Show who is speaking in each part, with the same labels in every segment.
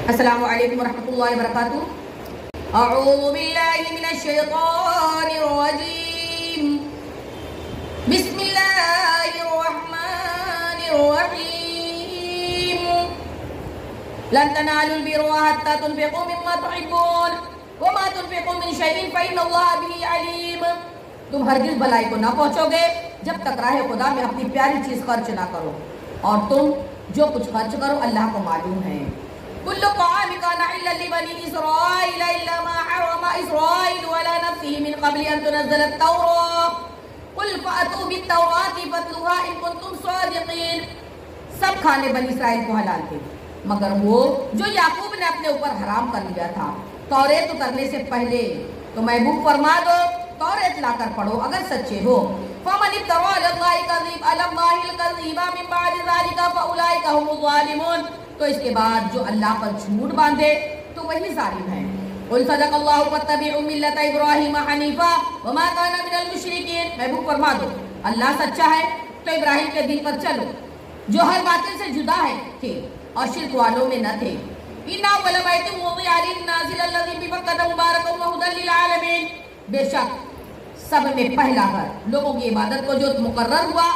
Speaker 1: السلام علیکم ورحمۃ اللہ وبرکاتہ. اعوذ باللہ من الشیطان الرجیم. بسم اللہ الرحمن الرحیم. لن تنالوا البر حتى تنفقوا مما تحبون وما تنفقوا من شيء فإن الله به علیم. تم ہرگز بھلائی کو نہ پہنچو گے جب تک راہ خدا میں اپنی پیاری چیز خرچ نہ کرو، اور تم جو کچھ خرچ کرو اللہ کو معلوم ہے. كل طعام كان حلا لبني إسرائيل إلا ما حرم إسرائيل على نفسه من قبل أن تنزل التوراة قل فأتوا بالتوراة فاتلوها إن كنتم صادقين. سب کھانے بنی اسرائیل کو حلال تھے مگر وہ جو یعقوب نے اپنے اوپر حرام کر لیا تھا توریت اترنے سے پہلے. تو محبوب فرما دو توریت لا کر پڑھو اگر سچے ہو. فمن افترى على الله الكذب من بعد ذلك فأولئك هم الظالمون. تو اس کے بعد جو اللہ پر جھوٹ باندھے تو وہی ظالم ہے. قل صدق اللہ فاتبعوا ملت ابراہیم حنیفا وما كان من المشرکین. محبوب فرما دو اللہ سچا ہے تو ابراہیم کے دین پر چلو جو ہر باطل سے جدا ہے تھے اور شرک والوں میں نہ تھے. ان اول بیت وضع للناس الذی ببکۃ مبارکا وہدی للعالمین. بے شک سب میں پہلا گھر لوگوں کی عبادت کو جو مقرر ہوا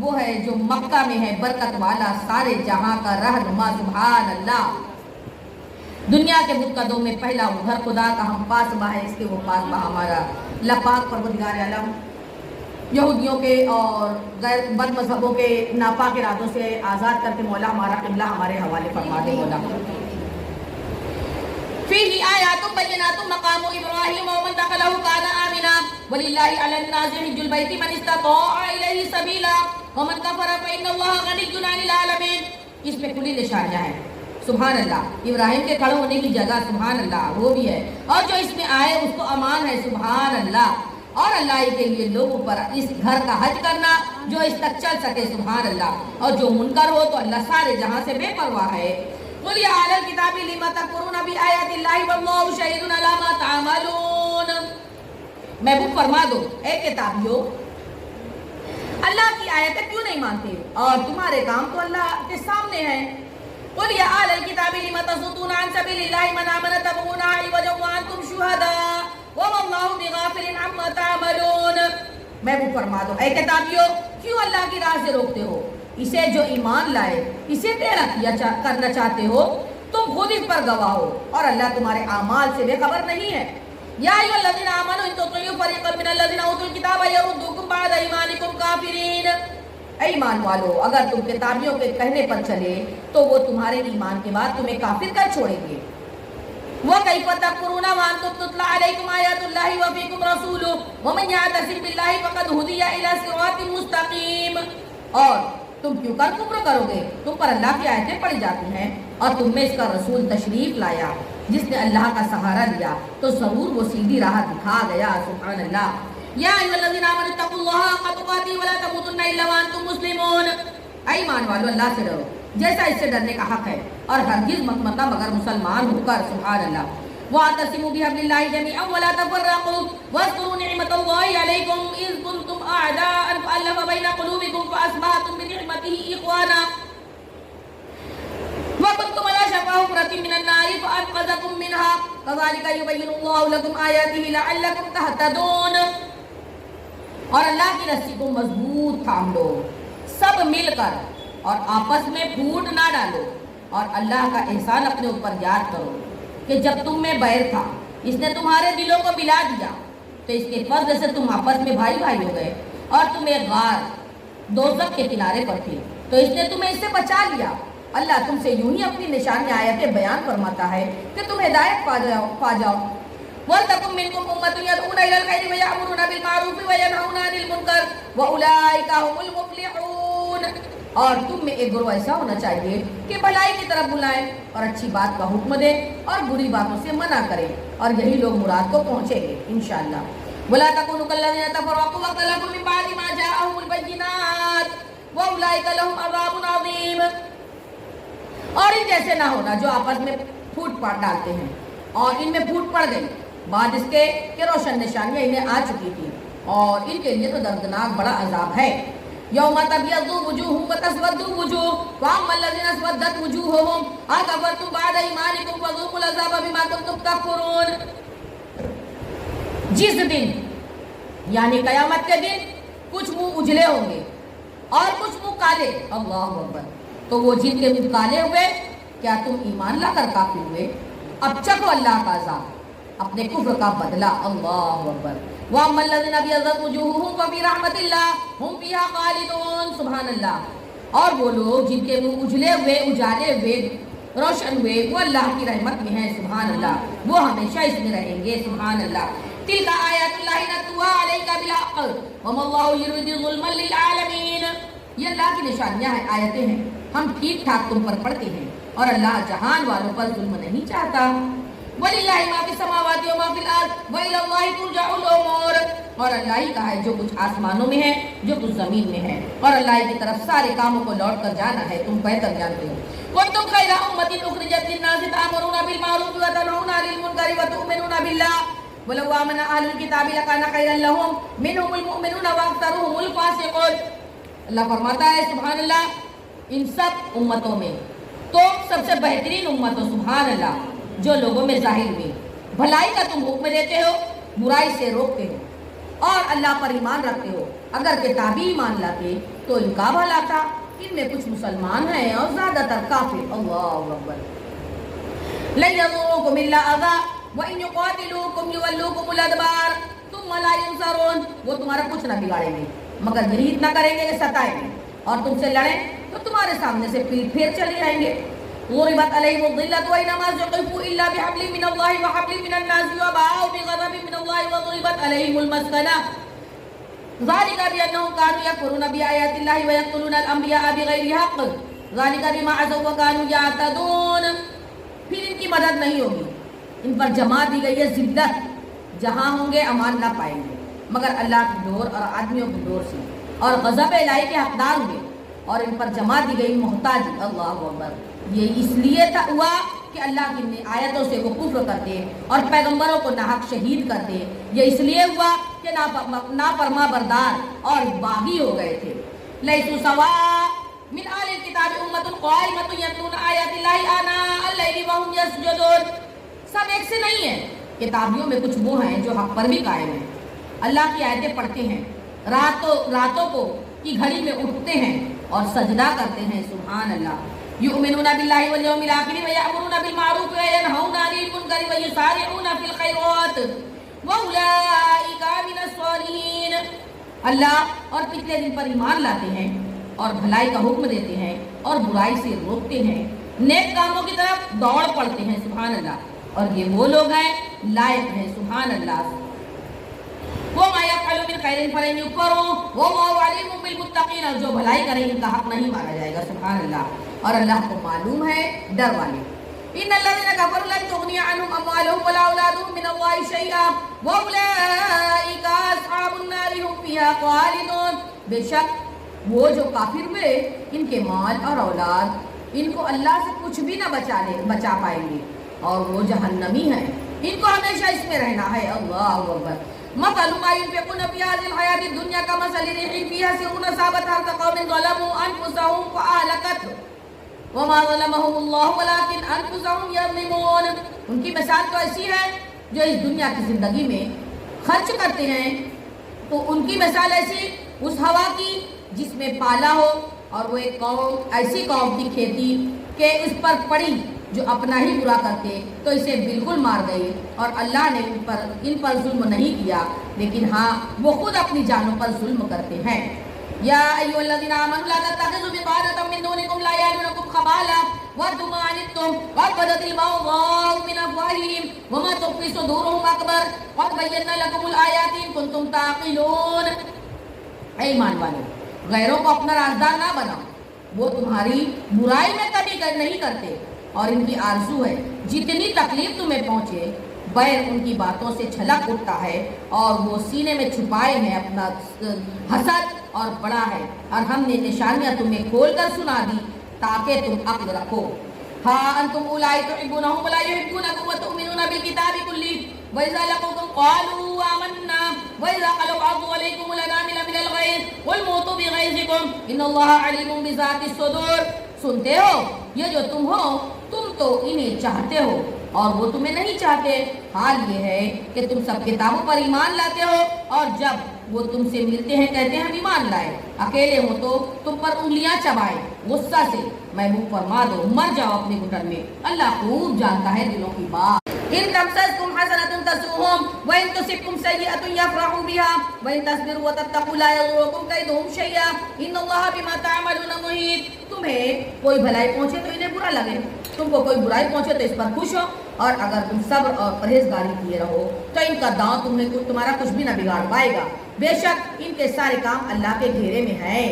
Speaker 1: وہ ہے جو مکہ میں ہے، برکت والا، سارے جہاں کا رہنما. سبحان اللہ. دنیا کے متقدوں میں پہلا وہ گھر خدا کا ہم پاس با ہے، اس کے وہ پاس با ہمارا. اللہ پاک پروردگار عالم یہودیوں کے اور غیر بد مذہبوں کے ناپاک ارادوں سے آزاد کر کے مولا ہمارا قبلہ ہمارے حوالے فرما دے. مولا فيه آيات بينات مقام إبراهيم ومن دخله كان آمنا ولله على الناس حج البيت من استطاع إليه سبيلا ومن كفر فإن الله غني عن العالمين. اس میں کلی نشانیاں ہیں. سبحان اللہ. ابراہیم کے کھڑے ہونے کی جگہ سبحان اللہ وہ بھی ہے، اور جو اس میں آئے اس کو امان ہے. سبحان اللہ. اور اللہ کے لیے لوگوں پر اس گھر کا حج کرنا جو اس تک چل سکے. سبحان اللہ. اور جو منکر ہو تو اللہ سارے جہاں سے بے پرواہ ہے. قل یا اہل الکتاب لم تکفرون بآیات اللہ واللہ شہید علی ما تعملون. محبوب فرما دو اے کتابیو اللہ کی آیتیں کیوں نہیں مانتے اور تمہارے کام تو اللہ کے سامنے ہیں. قل یا اہل الکتاب لم تصدون عن سبیل اللہ من آمن تبغون عوجا وانتم شہداء وما اللہ بغافل عما تعملون. محبوب فرما دو اے کتابیو کیوں اللہ کی راہ سے روکتے ہو اسے جو ایمان لائے، اسے ٹیڑھا کرنا چاہتے ہو. تم خود اس پر گواہ ہو اور اللہ تمہارے اعمال سے بے خبر نہیں ہے. یا ایھا الذین آمنوا ان تطیعوا فریقا من الذین اوتوا الکتاب یردوکم بعد ایمانکم کافرین. اے ایمان والو اگر تم کتابیوں کے کہنے پر چلے تو وہ تمہارے ایمان کے بعد تمہیں کافر کر چھوڑیں گے. وَكَيْفَ تَكْفُرُونَ وَأَنْتُمْ تُتْلَىٰ عَلَيْكُمْ آيَاتُ اللَّهِ وَفِيكُمْ رَسُولُهُ وَمَنْ يَعْتَصِمْ بِاللَّهِ فَقَدْ هُدِيَ إِلَىٰ صِرَاطٍ مُسْتَقِيمٍ. اور تم کیوں کر کفر کرو گے؟ تم پر اللہ کی آیتیں پڑھی جاتی ہیں اور تم میں اس کا رسول تشریف لایا جس نے اللہ کا سہارا لیا تو ضرور وہ سیدھی راہ دکھا گیا. سبحان اللہ. یا ایھا الذین آمنوا اتقوا اللہ حق تقاتہ ولا تموتن الا وانتم مسلمون. اے ایمان والو اللہ سے ڈرو جیسا اس سے ڈرنے کا حق ہے اور ہرگز مت مرنا مگر مسلمان ہو کر. سبحان اللہ. وَاعْتَصِمُوا بِحَبْلِ اللَّهِ جَمِيعًا وَلَا تَفَرَّقُوا وَاذْكُرُوا نِعْمَةَ اللَّهِ عَلَيْكُمْ إِذْ كُنتُمْ أَعْدَاءً فَأَلَّفَ بَيْنَ قُلُوبِكُمْ فَأَصْبَحْتُمْ بِنِعْمَتِهِ إِخْوَانًا وَكُنتُمْ عَلَىٰ شَفَا حُفْرَةٍ مِّنَ النَّارِ فَأَنقَذَكُم مِّنْهَا كَذَٰلِكَ يُبَيِّنُ اللَّهُ لَكُمْ آيَاتِهِ لَعَلَّكُمْ تَهْتَدُونَ. اور اللہ کی رسی کو مضبوط تھام لو سب مل کر اور آپس میں پھوٹ نہ ڈالو اور اللہ کا احسان اپنے اوپر یاد کرو کہ جب تم میں بیر تھا اس نے تمہارے دلوں کو ملا دیا تو اس کے فضل سے تم آپس میں بھائی بھائی ہو گئے اور تم ایک غار دوزخ کے کنارے پر تھے تو اس نے تمہیں اس سے بچا لیا. اللہ تم سے یوں ہی اپنی نشانی آیتیں بیان فرماتا ہے کہ تم ہدایت پا جاؤ. وَلْتَكُن مِّنكُمْ أُمَّةٌ يَدْعُونَ إِلَى الْخَيْرِ وَيَأْمُرُونَ بِالْمَعْرُوفِ وَيَنْهَوْنَ عَنِ الْمُنكَرِ وَأُولَٰئِكَ هُمُ الْمُفْلِحُونَ. اور تم میں ایک گروہ ایسا ہونا چاہیے کہ بھلائی کی طرف بلائیں اور اچھی بات کا حکم دیں اور بری باتوں سے منع کریں اور یہی لوگ مراد کو پہنچیں گے انشاءاللہ. وَلَا تَكُونُوا كَالَّذِينَ تَفَرَّقُوا وَاخْتَلَفُوا مِن بَعْدِ مَا جَاءَهُمُ الْبَيِّنَاتُ وَأُولَٰئِكَ لَهُمْ عَذَابٌ عَظِيمٌ. اور ان جیسے نہ ہونا جو آپس میں پھوٹ پاٹ ڈالتے ہیں اور ان میں پھوٹ پڑ گئی بعد اس کے کہ روشن نشانیاں انہیں آ چکی تھی اور ان کے لیے تو دردناک بڑا عذاب ہے. یوم تبیض وجوہ وتسود وجوہ فاما الذین اسودت وجوہہم اکفرتم بعد ایمانکم فذوقوا العذاب بما کنتم تکفرون. جس دن یعنی قیامت کے دن کچھ منہ اجلے ہوں گے اور کچھ منہ کالے. اللہ اکبر. تو وہ جن کے منہ کالے ہوئے کیا تم ایمان لا کر کافر ہوئے؟ اب چکھو اللہ کا عذاب, اپنے کفر کا بدلہ. اللہ اکبر. وَأَمَّا الَّذِينَ ابْيَضَّتْ وُجُوهُهُمْ فَفِي رَحْمَةِ اللَّهِ هُمْ فِيهَا خَالِدُونَ. سبحان اللہ. اور وہ لوگ جن کے منہ اجلے ہوئے, اجالے ہوئے, روشن ہوئے, وہ اللہ کی رحمت میں ہیں. سبحان اللہ. وہ ہمیشہ اس میں رہیں گے. سبحان اللہ. تِلْكَ آیَاتُ اللَّهِ نَتْلُوهَا عَلَيْكَ بِالْحَقِّ وَمَا اللَّهُ يُرِيدُ ظُلْمًا لِلْعَالَمِينَ. یہ اللہ کی نشانیاں ہیں, آیتیں ہیں, ہم ٹھیک ٹھاک تم پر پڑھتے ہیں, اور اللہ جہان والوں پر ظلم نہیں چاہتا. وَلِلَّهِ مَا فِي السَّمَاوَاتِ وَمَا فِي الْأَرْضِ وَإِلَى اللَّهِ تُرْجَعُ الْأُمُورُ. اور اللہ ہی کا ہے جو کچھ آسمانوں میں ہے, جو کچھ زمین میں ہے, اور اللہ کی طرف سارے کاموں کو لوٹ کر جانا ہے. تم بہتر جانتے ہو. كُنتُمْ خَيْرَ أُمَّةٍ أُخْرِجَتْ لِلنَّاسِ تَأْمُرُونَ بِالْمَعْرُوفِ وَتَنْهَوْنَ عَنِ الْمُنكَرِ وَتُؤْمِنُونَ بِاللَّهِ وَلَوْ آمَنَ أَهْلُ الْكِتَابِ لَكَانَ خَيْرًا لَهُمْ مِنْهُمُ الْمُؤْمِنُونَ وَأَكْثَرُهُمُ الْفَاسِقُونَ. اللہ فرماتا ہے سبحان اللہ, ان سب امتوں میں تو سب سے بہترین امت ہو. سبحان اللہ. جو لوگوں میں ظاہر ہوئی بھلائی کا تم حکم دیتے ہو, برائی سے روکتے ہو, اور اللہ پر ایمان رکھتے ہو. اگر کتابی ایمان لاتے تو ان کا بھلا تھا. ان میں کچھ مسلمان ہیں اور زیادہ تر کافر. اللہ اکبر. لَن يَضُرُّوكُمْ إِلَّا أَذًى وَإِن يُقَاتِلُوكُمْ يُوَلُّوكُمُ الْأَدْبَارَ ثُمَّ لَا يُنصَرُونَ. وہ تمہارا کچھ نہ بگاڑیں گے مگر یہی اتنا کریں گے کہ ستائیں گے, اور تم سے لڑیں تو تمہارے سامنے سے پیٹ پھیر چلے جائیں گے. ضربت علیہم الذلۃ وأينما ثقفوا إلا بحبل من الله وحبل من الناس وباءوا بغضب من الله وضربت عليهم المسكنة ذلك بأنهم كانوا يكفرون بآيات الله ويقتلون الأنبياء بغير حق ذلك بما عصوا وكانوا يعتدون. پھر ان کی مدد نہیں ہوگی, ان پر جما دی گئی ہے ذلت, جہاں ہوں گے امان نہ پائیں گے مگر اللہ کی ڈور اور آدمیوں کی ڈور سے, اور غضب الہی کے حقدار ہوئے, اور ان پر جما دی گئی محتاجی. اللہ اکبر. یہ اس لیے ہوا کہ اللہ کی آیتوں سے وہ کفر کرتے اور پیغمبروں کو ناحق شہید کرتے. یہ اس لیے ہوا کہ نافرما بردار اور باغی ہو گئے تھے. لیسوا سواء من اہل الکتاب امۃ قائمۃ یتلون آیات اللہ آناء اللیل وهم یسجدون. سب ایک سے نہیں ہیں. کتابیوں میں کچھ وہ ہیں جو حق پر بھی قائم ہیں, اللہ کی آیتیں پڑھتے ہیں, راتوں کو کی گھڑی میں اٹھتے ہیں اور سجدہ کرتے ہیں. سبحان اللہ. یؤمنون باللہ والیوم الآخر ویأمرون بالمعروف وینہون عن المنکر ویسارعون فی الخیرات واولئک من الصالحین. اللہ اور پچھلے دن پر ایمان لاتے ہیں اور بھلائی کا حکم دیتے ہیں اور برائی سے روکتے ہیں, نیک کاموں کی طرف دوڑ پڑتے ہیں. سبحان اللہ. اور یہ وہ لوگ ہیں لائق ہیں. سبحان اللہ. وَمَا يَفْعَلُ مِنْ خَيْرٍ فَلَنْ يُكْفَرُوهُ وَاللَّهُ عَلِيمٌ بِالْمُتَّقِينَ. اور جو بھلائی کریں ان کا حق نہیں مارا جائے گا. سبحان اللہ. اور اللہ کو معلوم ہے ڈر والے. إِنَّ الَّذِينَ كَفَرُوا لَن تُغْنِيَ عَنْهُمْ أَمْوَالُهُمْ وَلَا أَوْلَادُهُم مِّنَ اللَّهِ شَيْئًا وَأُولَٰئِكَ أَصْحَابُ النَّارِ هُمْ فِيهَا خَالِدُونَ. بے شک وہ جو کافر ہوئے ان کے مال اور اولاد ان کو اللہ سے کچھ بھی نہ بچا پائیں گے, اور وہ جہنمی ہیں, ان کو ہمیشہ اس میں رہنا ہے. اللہ اکبر. مثل ما ينفقون في هذه الحياة الدنيا كمثل ريح فيها سر أصابت حرث قوم ظلموا أنفسهم فأهلكته وما ظلمهم الله ولكن أنفسهم يظلمون. ان کی مثال تو ایسی ہے جو اس دنیا کی زندگی میں خرچ کرتے ہیں, تو ان کی مثال ایسی اس ہوا کی جس میں پالا ہو, اور وہ ایک قوم ایسی قوم کی کھیتی کہ اس پر پڑی جو اپنا ہی برا کرتے تو اسے بالکل مار گئے. اور اللہ نے ان پر ظلم نہیں کیا, لیکن ہاں وہ خود اپنی جانوں پر ظلم کرتے ہیں. یا ایھا الذین آمنوا لا تتخذوا بطانة من دونکم لا یعلونکم خبالا ودوا ما عنتم قد بدت البغضاء من افواہہم وما تخفی صدورہم اکبر قد بینا لکم الآیات ان کنتم تعقلون. اے ایمان والو, غیروں کو اپنا رازدار نہ بناؤ, وہ تمہاری برائی میں کمی نہیں کرتے, اور ان کی آرزو ہے جتنی تکلیف تمہیں پہنچے بیر ان کی باتوں سے چھلک اٹھتا ہے, اور وہ سینے میں چھپائے ہیں اپنا حسد اور بڑا ہے. اور ہم نے نشانیاں تمہیں کھول کر سنا دی تاکہ تم عقل رکھو. ہاں انتم اولائی تحبونہم ولا یحبونکم وتؤمنون بالکتاب کلہ وَإِذَا لَقُوكُمْ قَالُوا آمَنَّا وَإِذَا قَلَوْا عَضُّوا عَلَيْكُمُ الْأَنَامِلَ مِنَ الْغَيْظِ قُلْ مُوتُوا بِغَيْظِكُمْ إِنَّ اللَّهَ عَلِيمٌ بِذَاتِ الصُّدُورِ۔ سنتے ہو، یہ جو تم ہو، تم تو انہیں چاہتے ہو اور وہ تمہیں نہیں چاہتے۔ حال یہ ہے کہ تم سب کتابوں پر ایمان لاتے ہو، اور جب وہ تم سے ملتے ہیں کہتے ہیں ہم ایمان لائے، اکیلے ہو تو تم پر انگلیاں چبائے، غصہ سے محبوب فرما دو مر جاؤ اپنے گھٹن میں، اللہ خوب جانتا ہے دلوں کی بات۔ ان تمسسکم حسنۃ تسؤہم وان تصبکم سیئۃ یفرحوا بها وان تصبروا وتتقوا لا یضرکم کیدہم شیئا ان اللہ بما تعملون محیط۔ تمہیں کوئی بھلائی پہنچے تو انہیں برا لگے، تم کو کوئی برائی پہنچے تو اس پر خوش ہو، اور اگر تم صبر اور پرہیزگاری کیے رہو تو ان کا داؤں تمہارا کچھ بھی نہ بگاڑ پائے گا، بے شک ان کے سارے کام اللہ کے گھیرے میں ہیں۔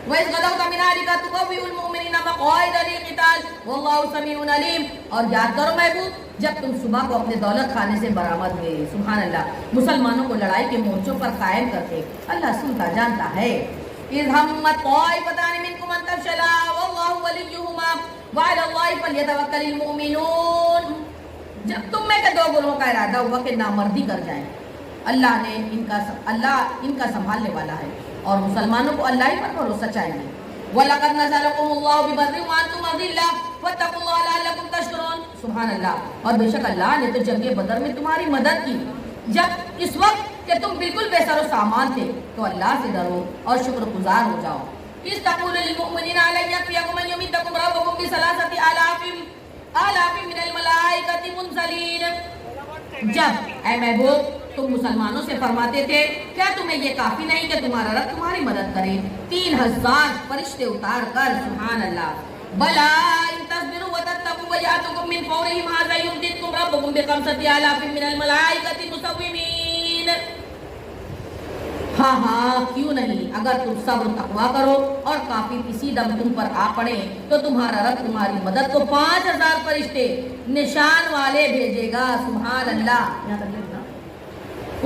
Speaker 1: وَإِذْ غَدَوْتَ مِنْ أَهْلِكَ تُبَوِّئُ الْمُؤْمِنِينَ مَقْعَدَ لِلْقِتَالِ وَاللَّهُ سَمِيعٌ عَلِيمٌ۔ اور یاد کرو محبوب جب تم صبح کو اپنے دولت خانے سے برآمد ہوئے، سبحان اللہ، مسلمانوں کو لڑائی کے مورچوں پر قائم کرتے، اللہ سنتا جانتا ہے۔ إِذْ هَمَّتْ طَائِفَتَانِ مِنْكُمْ أَنْ تَفْشَلَا وَاللَّهُ وَلِيُّهُمَا وَعَلَى اللَّهِ فَلْيَتَوَكَّلِ الْمُؤْمِنُونَ۔ جب تم میں کے دو گروہوں کا ارادہ ہوا کہ نامردی کر جائیں، اللہ ان کا سنبھالنے والا ہے، اور مسلمانوں کو اللہ ہی پر بھروسہ چاہیے۔ وَلَقَدْ نَصَرَكُمُ اللَّهُ بِبَدْرٍ وَأَنْتُمْ أَذِلَّةٌ فَاتَّقُوا اللَّهَ لَعَلَّكُمْ تَشْكُرُونَ۔ سبحان اللہ، اور بے شک اللہ نے تو جنگ بدر میں تمہاری مدد کی، جب اس وقت کہ تم بالکل بے سر و سامان تھے، تو اللہ سے ڈرو اور شکر گزار ہو جاؤ۔ إِذْ تَقُولُ لِلْمُؤْمِنِينَ أَلَنْ يَكْفِيَكُمْ أَنْ يُمِدَّكُمْ رَبُّكُمْ بِثَلَاثَةِ آلَافٍ مِنَ الْمَلَائِكَةِ مُنْزَلِينَ۔ جب اے محبوب تم مسلمانوں سے فرماتے تھے کیا تمہیں یہ کافی نہیں کہ تمہارا رب تمہاری مدد کرے 3000 فرشتے اتار کر، سبحان اللہ۔ بلا ان تصبروا وتتقوا ويأتوكم من فورهم هذا يمددكم ربكم بخمسة آلاف من الملائكة مسومين۔ ہاں کیوں نہیں، اگر تم صبر تقویٰ کرو اور کافی کسی دم تم پر آ پڑے تو تمہارا رب تمہاری مدد کو 5000 فرشتے نشان والے بھیجے گا، سبحان اللہ۔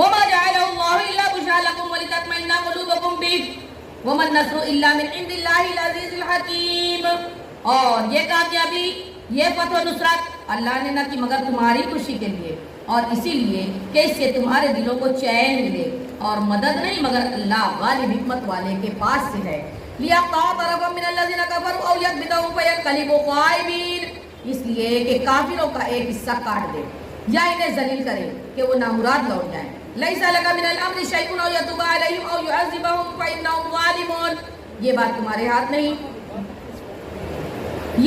Speaker 1: وما جعله الله الا بشرى لكم ولتطمئن قلوبكم به وما النصر الا من عند الله العزيز الحكيم۔ اور یہ کامیابی، یہ فتح و نصرت اللہ نے نہ کی مگر تمہاری خوشی کے لیے، اور اسی لیے کہ اس سے تمہارے دلوں کو چین ملے، اور مدد نہیں مگر اللہ غالب حکمت والے کے پاس سے ہے۔ لِيَقْطَعَ طَرَفًا مِنَ الَّذِينَ كَفَرُوا أَوْ يَكْبِتَهُمْ فَيَنقَلِبُوا خَائِبِينَ، اس لیے کہ کافروں کا ایک حصہ کاٹ دے یا انہیں ذلیل کرے کہ وہ نامراد لوٹ جائیں۔ لَيْسَ لَكَ مِنَ الْأَمْرِ شَيْءٌ أَوْ يَتُوبَ عَلَيْهِمْ أَوْ يُعَذِّبَهُمْ فَإِنَّهُمْ ظَالِمُونَ، یہ بات تمہارے ہاتھ نہیں،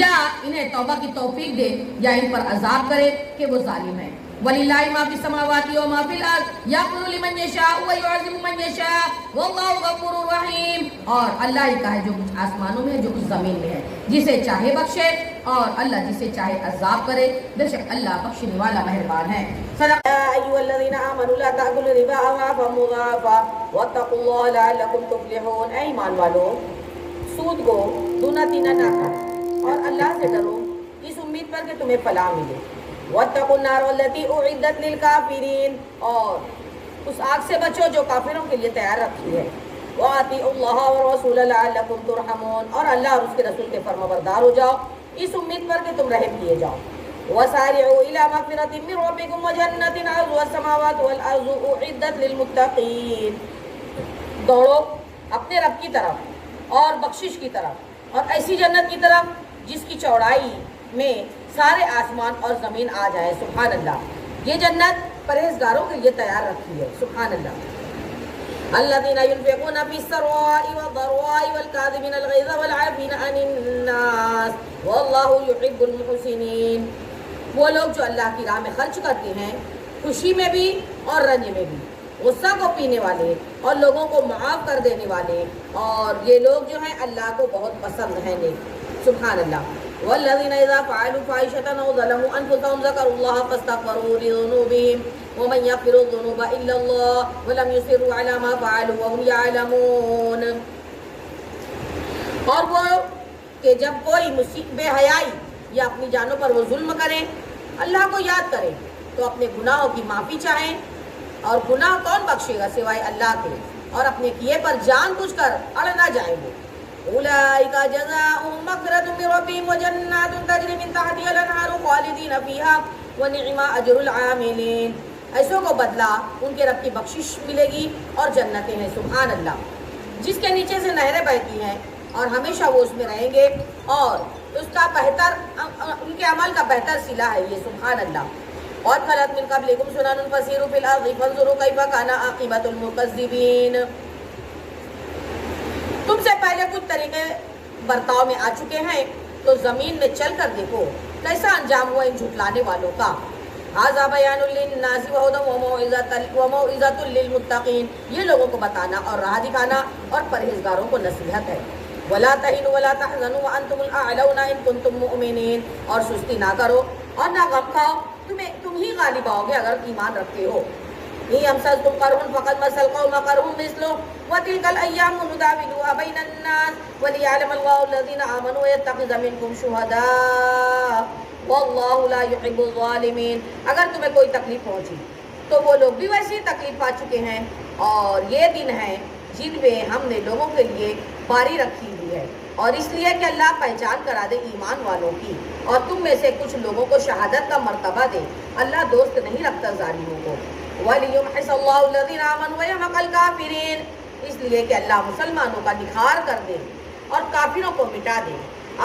Speaker 1: یا انہیں توبہ کی توفیق دے یا ان پر عذاب کرے کہ وہ ظالم ہیں۔ وَلِلَّهِ مَا فِي السَّمَاوَاتِ وَمَا فِي الْأَرْضِ يَغْفِرُ لِمَن يَشَاءُ وَيُعَذِّبُ مَن يَشَاءُ وَاللَّهُ غَفُورٌ رَحِيمٌ۔ اور اللہ ہی کا ہے جو کچھ آسمانوں میں ہے جو کچھ زمین میں ہے، جسے چاہے بخشے اور اللہ جسے چاہے عذاب کرے، بے شک اللہ بخشنے والا مہربان ہے۔ صدق
Speaker 2: يا أيها الذين آمنوا لا تأكلوا الربا أضعافا مضاعفا واتقوا الله لعلكم تفلحون۔ اے ایمان والو، سود کو دونا تینا نہ کھاؤ اور اللہ سے ڈرو اس امید پر کہ تمہیں فلاح ملے۔ واتقوا النار التي أعدت للكافرين، اور اس آگ سے بچو جو کافروں کے لیے تیار رکھی ہے۔ وَأَطِيعُوا اللَّهَ وَالرَّسُولَ لَعَلَّكُمْ تُرْحَمُونَ، اور اللہ اور اس کے رسول کے فرمانبردار ہو جاؤ اس امید پر کہ تم رحم کیے جاؤ۔ وَسَارِعُوا إِلَى مَغْفِرَةٍ مِّن رَّبِّكُمْ وَجَنَّةٍ عَرْضُهَا السَّمَاوَاتُ وَالْأَرْضُ أُعِدَّتْ لِلْمُتَّقِينَ، دوڑو اپنے رب کی طرف اور بخشش کی طرف اور ایسی جنت کی طرف جس کی چوڑائی میں سارے آسمان اور زمین آ جائے، سبحان اللہ۔ یہ جنت پرہیزگاروں کے لیے تیار رکھی ہے، سبحان اللہ۔ الذين ينفقون في السراء والضراء والكاظمين الغيظ والعافين عن الناس والله يحب المحسنين، وہ لوگ جو اللہ کی راہ میں خرچ کرتے ہیں، خوشی میں بھی اور رنج میں بھی، غصہ کو پینے والے اور لوگوں کو معاف کر دینے والے، اور یہ لوگ جو ہیں اللہ کو بہت پسند ہیں، سبحان اللہ۔ والذین اذا فعلوا فاحشة او ظلموا انفسهم ذکروا الله فاستغفروا لذنوبهم ومن يغفر الذنوب الا الله ولم يصروا على ما فعلوا وهم يعلمون۔ اور وہ کہ جب کوئی بے حیائی یا اپنی جانوں پر وہ ظلم کرے، اللہ کو یاد کرے تو اپنے گناہوں کی معافی چاہیں، اور گناہ کون بخشے گا سوائے اللہ کے، اور اپنے کیے پر جان بوجھ کر اڑ نہ جائیں وہ۔ اولئک جزاؤہم مغفرۃ من ربہم وجنات تجری من تحتہا الانہار خالدین فیہا ونعم اجر العاملین۔ ایسوں کو بدلہ ان کے رب کی بخشش ملے گی اور جنتیں ہیں، سبحان اللہ، جس کے نیچے سے نہریں بہتی ہیں اور ہمیشہ وہ اس میں رہیں گے، اور اس کا بہتر ان کے عمل کا بہتر صلہ ہے یہ، سبحان اللہ۔ اور خلت من قبلکم سنن فسیروا فی الارض فانظروا کیف کان عاقبۃ المکذبین، تم سے پہلے کچھ طریقے برتاؤ میں آ چکے ہیں، تو زمین میں چل کر دیکھو کیسا انجام ہوا ان جھٹلانے والوں کا۔ ھذا بیان للناس وھدی وموعظۃ للمتقین، یہ لوگوں کو بتانا اور راہ دکھانا اور پرہیزگاروں کو نصیحت ہے۔ ولا تہنوا ولا تحزنوا وانتم الاعلون ان کنتم مؤمنین، اور سستی نہ کرو اور نہ غم کھاؤ، تم ہی غالب آؤ گے اگر ایمان رکھتے ہو۔ إن يمسسكم قرح فقد مس القوم قرح مثله وتلك الأيام نداولها بين الناس وليعلم الله الذين آمنوا ويتخذ منكم شهداء والله لا يحب الظالمين۔ اگر تمہیں کوئی تکلیف پہنچی تو وہ لوگ بھی ویسی تکلیف پا چکے ہیں، اور یہ دن ہیں جن میں ہم نے لوگوں کے لیے باری رکھی ہوئی ہے، اور اس لیے کہ اللہ پہچان کرا دے ایمان والوں کی، اور تم میں سے کچھ لوگوں کو شہادت کا مرتبہ دے۔ اللہ دوست نہیں رکھتا ظالموں کو۔ وَلِيُمْحِصَ اللَّهُ الَّذِينَ آمَنُوا وَيَمْحَقَ الْكَافِرِينَ، اس لیے کہ اللہ مسلمانوں کا نکھار کر دے اور کافروں کو مٹا دے۔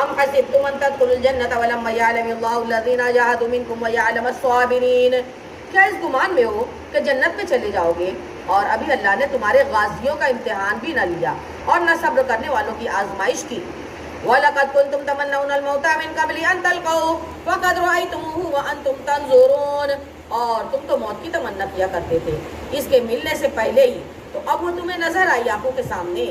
Speaker 2: أَمْ حَسِبْتُمْ أَن تَدْخُلُوا الْجَنَّةَ وَلَمَّا يَعْلَمِ اللَّهُ الَّذِينَ جَاهَدُوا مِنكُمْ وَيَعْلَمَ الصَّابِرِينَ، کیا اس گمان میں ہو کہ جنت میں چلے جاؤ گے اور ابھی اللہ نے تمہارے غازیوں کا امتحان بھی نہ لیا اور نہ صبر کرنے والوں کی آزمائش کی۔ وَلَقَدْ كُنْتُمْ تَمَنَّوْنَ الْمَوْتَ مِنْ قَبْلِ أَنْ تَلْقَوْهُ فَقَدْ رَأَيْتُمُوهُ وَأَنْتُمْ تَنْظُرُونَ، اور تم تو موت کی تمنا کیا کرتے تھے اس کے ملنے سے پہلے ہی، تو اب وہ تمہیں نظر آئی آنکھوں کے سامنے۔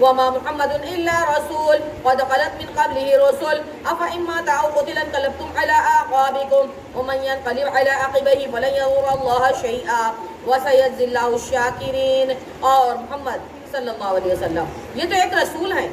Speaker 2: وَمَا مُحَمَّدٌ إِلَّا رَسُولٌ قَدْ خَلَتْ مِنْ قَبْلِهِ رُسُلٌ أَفَإِن مَّاتَ أَوْ قُتِلَ انقلبتم عَلَىٰ أَعْقَابِكُمْ وَمَن يَنقلب عَلَىٰ عَقِبَيْهِ فَلَن يَضُرَّ اللَّهَ شَيْئًا وَسَيَجْزِي اللَّهُ الشَّاكِرِينَ۔ اور محمد صلی اللہ علیہ وسلم یہ تو ایک رسول ہیں،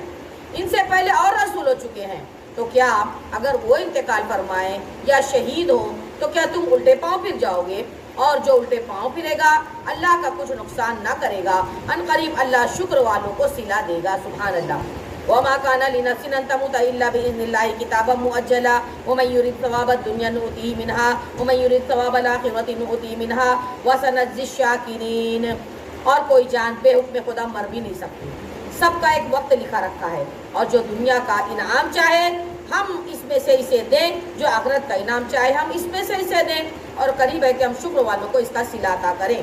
Speaker 2: ان سے پہلے اور رسول ہو چکے ہیں، تو کیا اگر وہ انتقال فرمائیں یا شہید ہو تو کیا تم الٹے پاؤں پھر جاؤ گے؟ اور جو الٹے پاؤں پھرے گا اللہ کا کچھ نقصان نہ کرے گا، ان قریب اللہ شکر والوں کو صلہ دے گا، سبحان اللہ۔ وَمَا كَانَ لِنَفْسٍ أَن تَمُوتَ إِلَّا بِإِذْنِ اللَّهِ كِتَابًا مُؤَجَّلًا وَمَن يُرِدْ ثَوَابَ الدُّنْيَا نُؤْتِهِ مِنْهَا وَمَن يُرِدْ ثَوَابَ الْآخِرَةِ نُؤْتِهِ مِنْهَا وَسَنَجْزِي الشَّاكِرِينَ۔ اور کوئی جان بے حکم خدا مر بھی نہیں سکتی، سب کا ایک وقت لکھا رکھا ہے، اور جو دنیا کا انعام چاہے ہم اس میں سے اسے دیں، جو آخرت کا انعام چاہے ہم اس میں سے اسے دیں، اور قریب ہے کہ ہم شکر والوں کو اس کا صلہ عطا کریں۔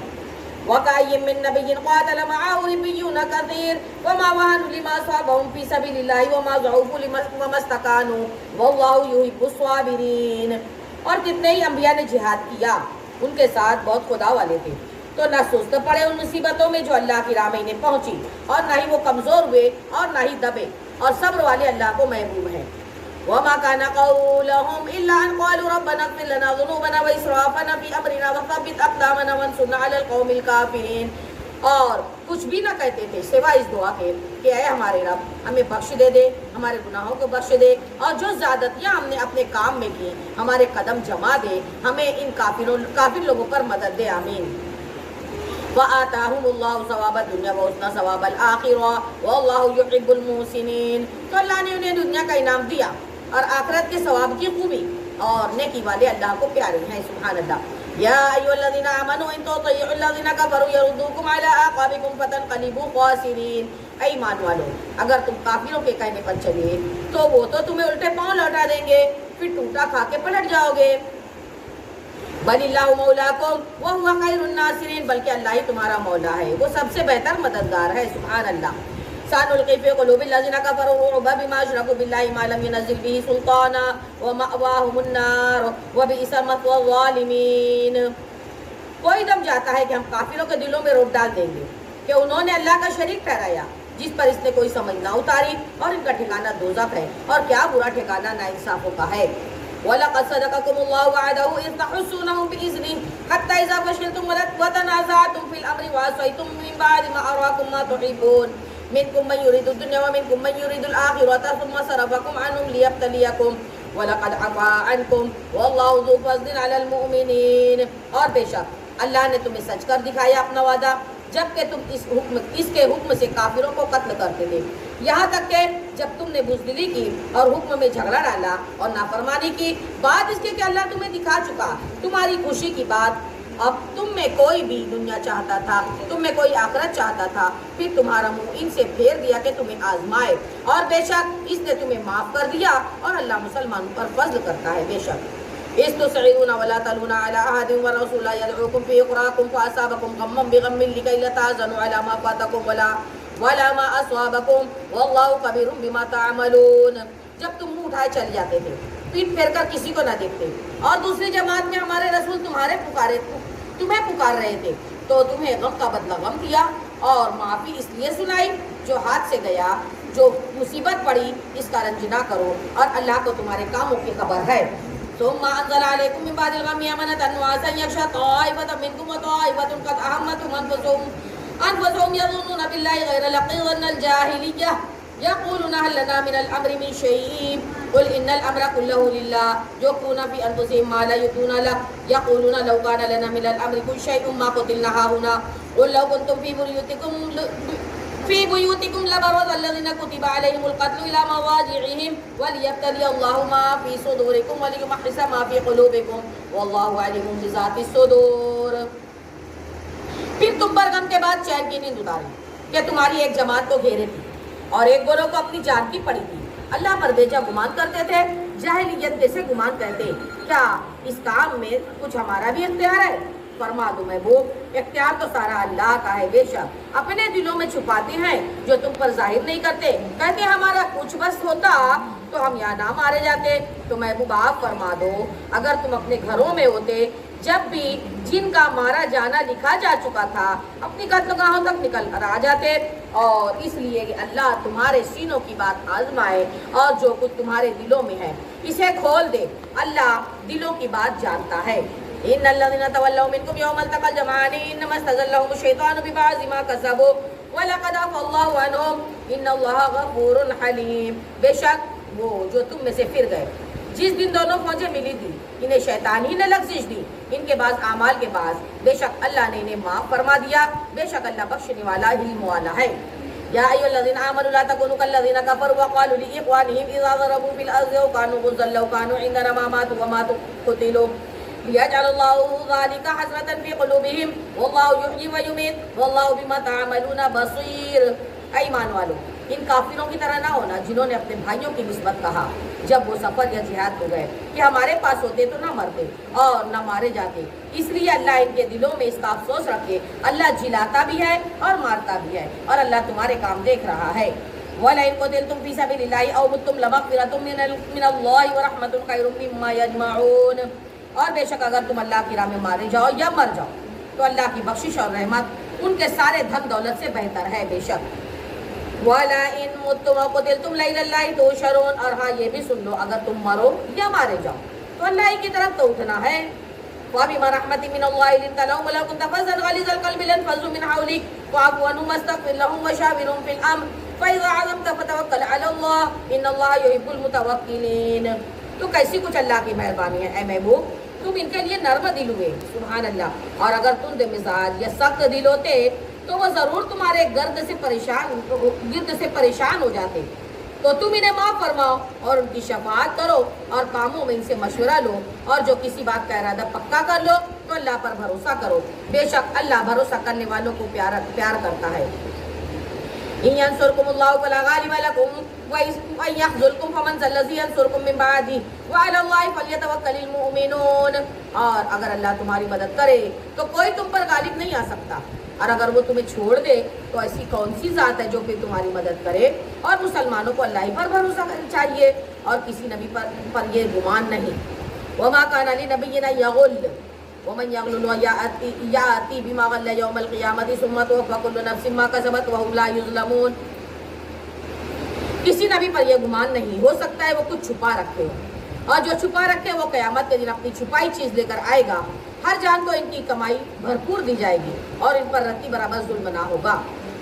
Speaker 2: وَكَأَيٍّ مِّن نَّبِيٍّ قَاتَلَ مَعَهُ رِبِّيُّونَ كَثِيرٌ وَمَا وَهَنُوا لِمَا أَصَابَهُمْ فِي سَبِيلِ اللَّهِ وَمَا ضَعُفُوا وَمَا اسْتَكَانُوا وَاللَّهُ يُحِبُّ الصَّابِرِينَ۔ اور کتنے ہی انبیاء نے جہاد کیا، ان کے ساتھ بہت خدا والے تھے، تو نہ سست پڑے ان مصیبتوں میں جو اللہ کی راہ میں انہیں پہنچی، اور نہ ہی وہ کمزور ہوئے اور نہ ہی دبے، اور صبر والے اللہ کو محبوب ہیں۔ وَمَا كَانَ قَوْلُهُمْ إِلَّا أَن قَالُوا رَبَّنَا اغْفِرْ لَنَا ذُنُوبَنَا وَإِسْرَافَنَا فِي أَمْرِنَا وَثَبِّتْ أَقْدَامَنَا وَانصُرْنَا عَلَى الْقَوْمِ الْكَافِرِينَ، اور کچھ بھی نہ کہتے تھے سوائے اس دعا کے کہ اے ہمارے رب ہمیں بخش دے، ہمارے گناہوں کو بخش دے، اور جو زیادتیاں ہم نے اپنے کام میں کی ہمارے قدم جما دے، ہمیں ان کافر لوگوں پر مدد دے، آمین۔ وَآتَاهُمُ اللَّهُ ثَوَابَ الدُّنْيَا وَحُسْنَ ثَوَابَ الْآخِرَةِ وَاللَّهُ يُحِبُّ الْمُحْسِنِينَ، تو اللہ نے انہیں دنیا کا انعام دیا اور آخرت کے ثواب کی خوبی، اور نیکی والے اللہ کو پیارے ہیں، سبحان اللہ۔ یا ایھا الذین آمنوا ان تطیعوا الذین کفروا یردوکم علی اعقابکم فتنقلبوا خاسرین، اے ایمان والو اگر تم کافروں کے کہنے پر چلے تو وہ تو تمہیں الٹے پاؤں لوٹا دیں گے، پھر ٹوٹا کھا کے پلٹ جاؤ گے۔ بل اللہ مولاکم وہو خیر الناصرین، بلکہ اللہ ہی تمہارا مولا ہے، وہ سب سے بہتر مددگار ہے، سبحان اللہ۔ سَنُلْقِي فِي قُلُوبِ الَّذِينَ كَفَرُوا الرُّعْبَ بِمَا أَشْرَكُوا بِاللَّهِ مَا لَمْ يُنَزِّلْ بِهِ سُلْطَانًا وَمَأْوَاهُمُ النَّارُ وَبِئْسَ مَثْوَى الظَّالِمِينَ۔ کوئی دم جاتا ہے کہ ہم کافروں کے دلوں میں روک ڈال دیں گے کہ انہوں نے اللہ کا شریک ٹھہرایا جس پر اس نے کوئی سمجھ نہ اتاری، اور ان کا ٹھکانہ دوزخ ہے، اور کیا برا ٹھکانہ ناانصافوں کا ہے۔ وَلَقَدْ صَدَقَكُمُ اللَّهُ وَعْدَهُ إِذْ تَحُسُّونَهُمْ بِإِذْنِهِ حَتَّى إِذَا فَشِلْتُمْ وَتَنَازَعْتُمْ فِي الْأَمْرِ وَعَصَيْتُمْ مِنْ بَعْدِ مَا أَرَاكُمْ مَا تُحِبُّونَ مِنْكُمْ مَنْ يُرِيدُ الدُّنْيَا وَمِنْكُمْ مَنْ يُرِيدُ الْآخِرَةَ ثُمَّ صَرَفَكُمْ عَنْهُمْ لِيَبْتَلِيَكُمْ وَلَقَدْ عَفَا عَنْكُمْ وَاللَّهُ ذُو فَضْلٍ عَلَى الْمُؤْمِنِينَ۔ اور بے شک اللہ نے تمہیں سچ کر دکھایا اپنا وعدہ جبکہ تم اس کے حکم سے کافروں کو قتل کرتے تھے، یہاں تک کہ جب تم نے بزدلی کی اور حکم میں جھگڑا ڈالا اور نافرمانی کی، بعد اس کے کہ اللہ تمہیں دکھا چکا تمہاری خوشی کی بات اب تم میں کوئی بھی دنیا چاہتا تھا، تم میں کوئی آخرت چاہتا تھا، پھر تمہارا منہ ان سے پھیر دیا کہ تمہیں آزمائے، اور بے شک اس نے تمہیں معاف کر دیا، اور اللہ مسلمانوں پر فضل کرتا ہے بے شک۔ استسعرون ولا تلون على أحد والرسول يدعوكم في أخراكم فأصابكم غما بغم لكي لا تحزنوا على ما فاتكم ولا ما أصابكم والله خبير بما تعملون۔ جب تم منہ اٹھائے چل جاتے تھے، پیٹ پھیر کر کسی کو نہ دیکھتے، اور دوسری جماعت میں ہمارے رسول تمہیں پکار رہے تھے، تو تمہیں غم کا بدلہ غم دیا اور معافی اس لیے سنائی جو ہاتھ سے گیا، جو مصیبت پڑی اس کا رنج نہ کرو، اور اللہ کو تمہارے کاموں کی خبر ہے۔ ثم انزل عليكم من بعد الغم امنة نعاسا يغشى طائفة منكم وطائفة قد اهمتهم انفسهم يظنون بالله غير الحق ظن الجاهلية يقولون هل لنا من الامر من شيء قل ان الامر كله لله يخفون في انفسهم ما لا يبدون لك يقولون لو كان لنا من الامر كل شيء ما قتلنا هاهنا قل لو كنتم في بيوتكم لبرز الذين كتب عليهم القتل إلى مضاجعهم وليبتلي الله ما في صدوركم وليمحص ما في قلوبكم والله عليم بذات الصدور۔ پھر تم پر غم کے بعد چین کی نیند اتاری کہ تمہاری ایک جماعت کو گھیرے تھی اور ایک گروہ کو اپنی جان کی پڑی تھی، اللہ پر بیجا گمان کرتے تھے، جاہلیت جیسے گمان کرتے، کیا اس کام میں کچھ ہمارا بھی اختیار ہے؟ فرما دو محبوب، اختیار تو سارا اللہ کا ہے بے شک، اپنے دلوں میں چھپاتے ہیں جو تم پر ظاہر نہیں کرتے، کہتے ہمارا کچھ بس ہوتا تو ہم یہاں نہ مارے جاتے۔ تو محبوب آپ فرما دو، اگر تم اپنے گھروں میں ہوتے جب بھی جن کا مارا جانا لکھا جا چکا تھا، اپنی قتل گاہوں تک نکل کر آ جاتے، اور اس لیے کہ اللہ تمہارے سینوں کی بات آزمائے اور جو کچھ تمہارے دلوں میں ہے اسے کھول دے، اللہ دلوں کی بات جانتا ہے۔ ان الذين تولوا منكم يوم التقى الجمعان انما استزلهم الشيطان ببعض ما كسبوا ولقد عفا الله عنهم ان الله غفور حليم۔ بے شک وہ جو تم میں سے پھر گئے جس دن دونوں فوجیں ملی تھی، انہیں شیطان ہی نے لغزش دی ان کے بعض اعمال کے بعد، بے شک اللہ نے انہیں معاف فرما دیا، بے شک اللہ بخشنے والا حلم والا ہے۔ یا ایھا الذین آمنوا لا تکونوا کالذین کفروا وقالوا لاخوانهم اذا ضربوا في الارض وكانوا غزا لو كانوا عندنا ما ماتوا وما قتلوا ليجعل الله ذلك حسرة في قلوبهم والله يحيي ويميت والله بما تعملون بصير۔ اے ایمان والو، ان کافروں کی طرح نہ ہونا جنہوں نے اپنے بھائیوں کی نسبت کہا جب وہ سفر یا جہاد کو گئے کہ ہمارے پاس ہوتے تو نہ مرتے اور نہ مارے جاتے، اس لیے اللہ ان کے دلوں میں اس کا افسوس رکھے، اللہ جلاتا بھی ہے اور مارتا بھی ہے، اور اللہ تمہارے کام دیکھ رہا ہے۔ وَلَئِن قُتِلْتُمْ فِي سَبِيلِ اللَّهِ أَوْ مُتُّمْ لَمَغْفِرَةٌ مِّنَ اللَّهِ وَرَحْمَةٌ خَيْرٌ مِّمَّا يَجْمَعُونَ۔ اور بے شک اگر تم اللہ کی راہ میں مارے جاؤ یا مر جاؤ تو اللہ کی بخشش اور رحمت ان کے سارے دھن دولت سے بہتر ہے بے شک۔ وَلَئِن مُتُّمْ وَقُتِلْتُمْ لَإِلَى اللَّهِ تُحْشَرُونَ۔ اور ہاں یہ بھی سن لو، اگر تم مرو یا مارے جاؤ تو اللہ ہی کی طرف تو اٹھنا ہے۔ وَبِمَا رَحْمَةٍ مِّنَ اللَّهِ لِنتَ لَهُمْ وَلَوْ كُنتَ فَظًّا غَلِيظَ الْقَلْبِ لَانفَضُّوا مِنْ حَوْلِكَ فَاعْفُ عَنْهُمْ وَاسْتَغْفِرْ لَهُمْ وَشَاوِرْهُمْ فِي الْأَمْرِ فَإِذَا عَزَمْتَ فَتَوَكَّلْ عَلَى اللَّهِ إِنَّ اللَّهَ يُحِبُّ الْمُتَوَكِّلِينَ۔ تو کیسی کچھ اللہ کی مہربانی ہے اے محبوب، تم ان کے لیے نرم دل ہوئے، سبحان اللہ، اور اگر تند مزاج یا سخت دل ہوتے تو وہ ضرور تمہارے گرد سے پریشان ہو جاتے، تو تم انہیں معاف فرماؤ اور ان کی شفاعت کرو اور کاموں میں ان سے مشورہ لو، اور جو کسی بات کا ارادہ پکا کر لو تو اللہ پر بھروسہ کرو، بے شک اللہ بھروسہ کرنے والوں کو پیار کرتا ہے۔ إن ينصركم الله فلا غالب لكم وإن يخذلكم فمن ذا الذي ينصركم من بعده وعلى الله فليتوكل المؤمنون۔ اور اگر اللہ تمہاری مدد کرے تو کوئی تم پر غالب نہیں آ سکتا، اور اگر وہ تمہیں چھوڑ دے تو ایسی کون سی ذات ہے جو پھر تمہاری مدد کرے۔ اور مسلمانوں کو اللہ ہی پر بھروسہ چاہیے اور کسی نبی پر یہ گمان نہیں۔ وما كان لنبي أن يغل ومن يغلل يأتي بما غل يوم القيامة ثم توفى كل نفس ما كسبت وهم لا يظلمون۔ کسی نبی پر یہ گمان نہیں ہو سکتا ہے وہ کچھ چھپا رکھے، اور جو چھپا رکھے وہ قیامت کے دن اپنی چھپائی چیز لے کر آئے گا، ہر جان کو ان کی کمائی بھرپور دی جائے گی اور ان پر رتی برابر ظلم نہ ہوگا۔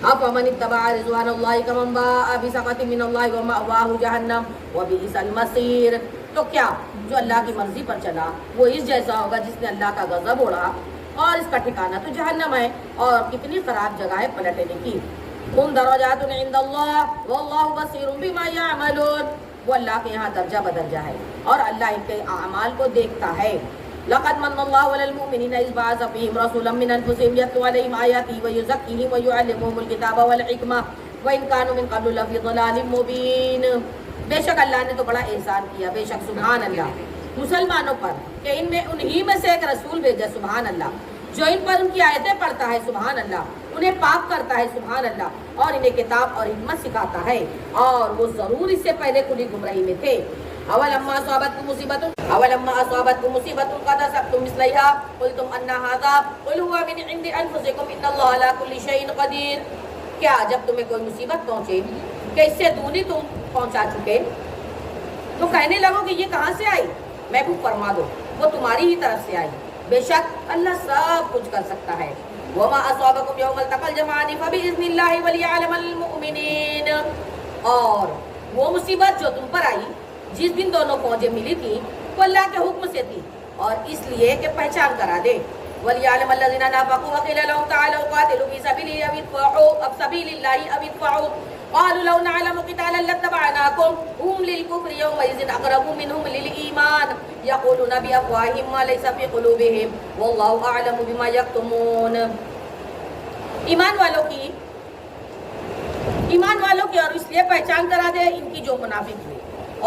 Speaker 2: أَفَمَنِ اتَّبَعَ رِضْوَانَ اللَّهِ كَمَنْ بَاءَ بِسَخَطٍ مِّنَ اللَّهِ وَمَأْوَاهُ جَهَنَّمُ وَبِئْسَ الْمَصِيرُ۔ تو کیا جو اللہ کی مرضی پر چلا وہ اس جیسا ہوگا جس نے اللہ کا غضب اڑا، اور اس کا ٹھکانہ تو جہنم ہے، اور کتنی خراب جگہ ہے پلٹنے کی۔ هُمْ دَرَجَاتٌ عِندَ اللَّهِ وَاللَّهُ بَصِيرٌ بِمَا يَعْمَلُونَ۔ وہ اللہ کے یہاں درجہ بدرجہ ہے اور اللہ ان کے اعمال کو دیکھتا ہے۔ لقد من الله على المؤمنين إذ بعث فيهم رسولا من أنفسهم يتلو عليهم آياته ويزكيهم ويعلمهم الكتاب والحكمة وإن كانوا من قبل لفي ضلال مبين. بے شک اللہ نے تو بڑا احسان کیا، بے شک سبحان اللہ، مسلمانوں پر کہ ان میں انہی میں سے ایک رسول بھیجا، سبحان اللہ، جو ان پر ان کی آیتیں پڑھتا ہے، سبحان اللہ، انہیں پاک کرتا ہے، سبحان اللہ، اور انہیں کتاب اور حکمت سکھاتا ہے، اور وہ ضرور اس سے پہلے کھلی گمراہی میں تھے. اولما اصابتکم مصیبۃ قد اصبتم مثلیہا قلتم ان ھذا قل ھو من عند انفسکم ان اللہ علی کل شیء قدیر. کیا جب تمہیں کوئی مصیبت پہنچے کہ اس سے دونی تم پہنچا چکے تو کہنے لگو کہ یہ کہاں سے آئی؟ محبوب فرما دو وہ تمہاری ہی طرف سے آئی، بے شک اللہ سب کچھ کر سکتا ہے. وما اصابکم یوم التقى الجمعان فباذن اللہ وليعلم المؤمنین. اور وہ مصیبت جو تم پر آئی جس دن دونوں فوجیں ملی تھی وہ اللہ کے حکم سے تھی، اور اس لیے کہ پہچان کرا دے. وَلِيَعْلَمَ الَّذِينَ نَافَقُوا وَقِيلَ لَهُمْ تَعَالَوْا قَاتِلُوا فِي سَبِيلِ اللَّهِ أَوِ ادْفَعُوا قَالُوا لَوْ نَعْلَمُ قِتَالًا لَاتَّبَعْنَاكُمْ هُمْ لِلْكُفْرِ يَوْمَئِذٍ أَقْرَبُ مِنْهُمْ لِلْإِيمَانِ يَقُولُونَ بِأَفْوَاهِهِم مَّا لَيْسَ فِي قُلُوبِهِمْ وَاللَّهُ أَعْلَمُ بِمَا يَكْتُمُونَ. ایمان والوں کی اور اس لیے پہچان کرا دے ان کی جو منافق ہوئے،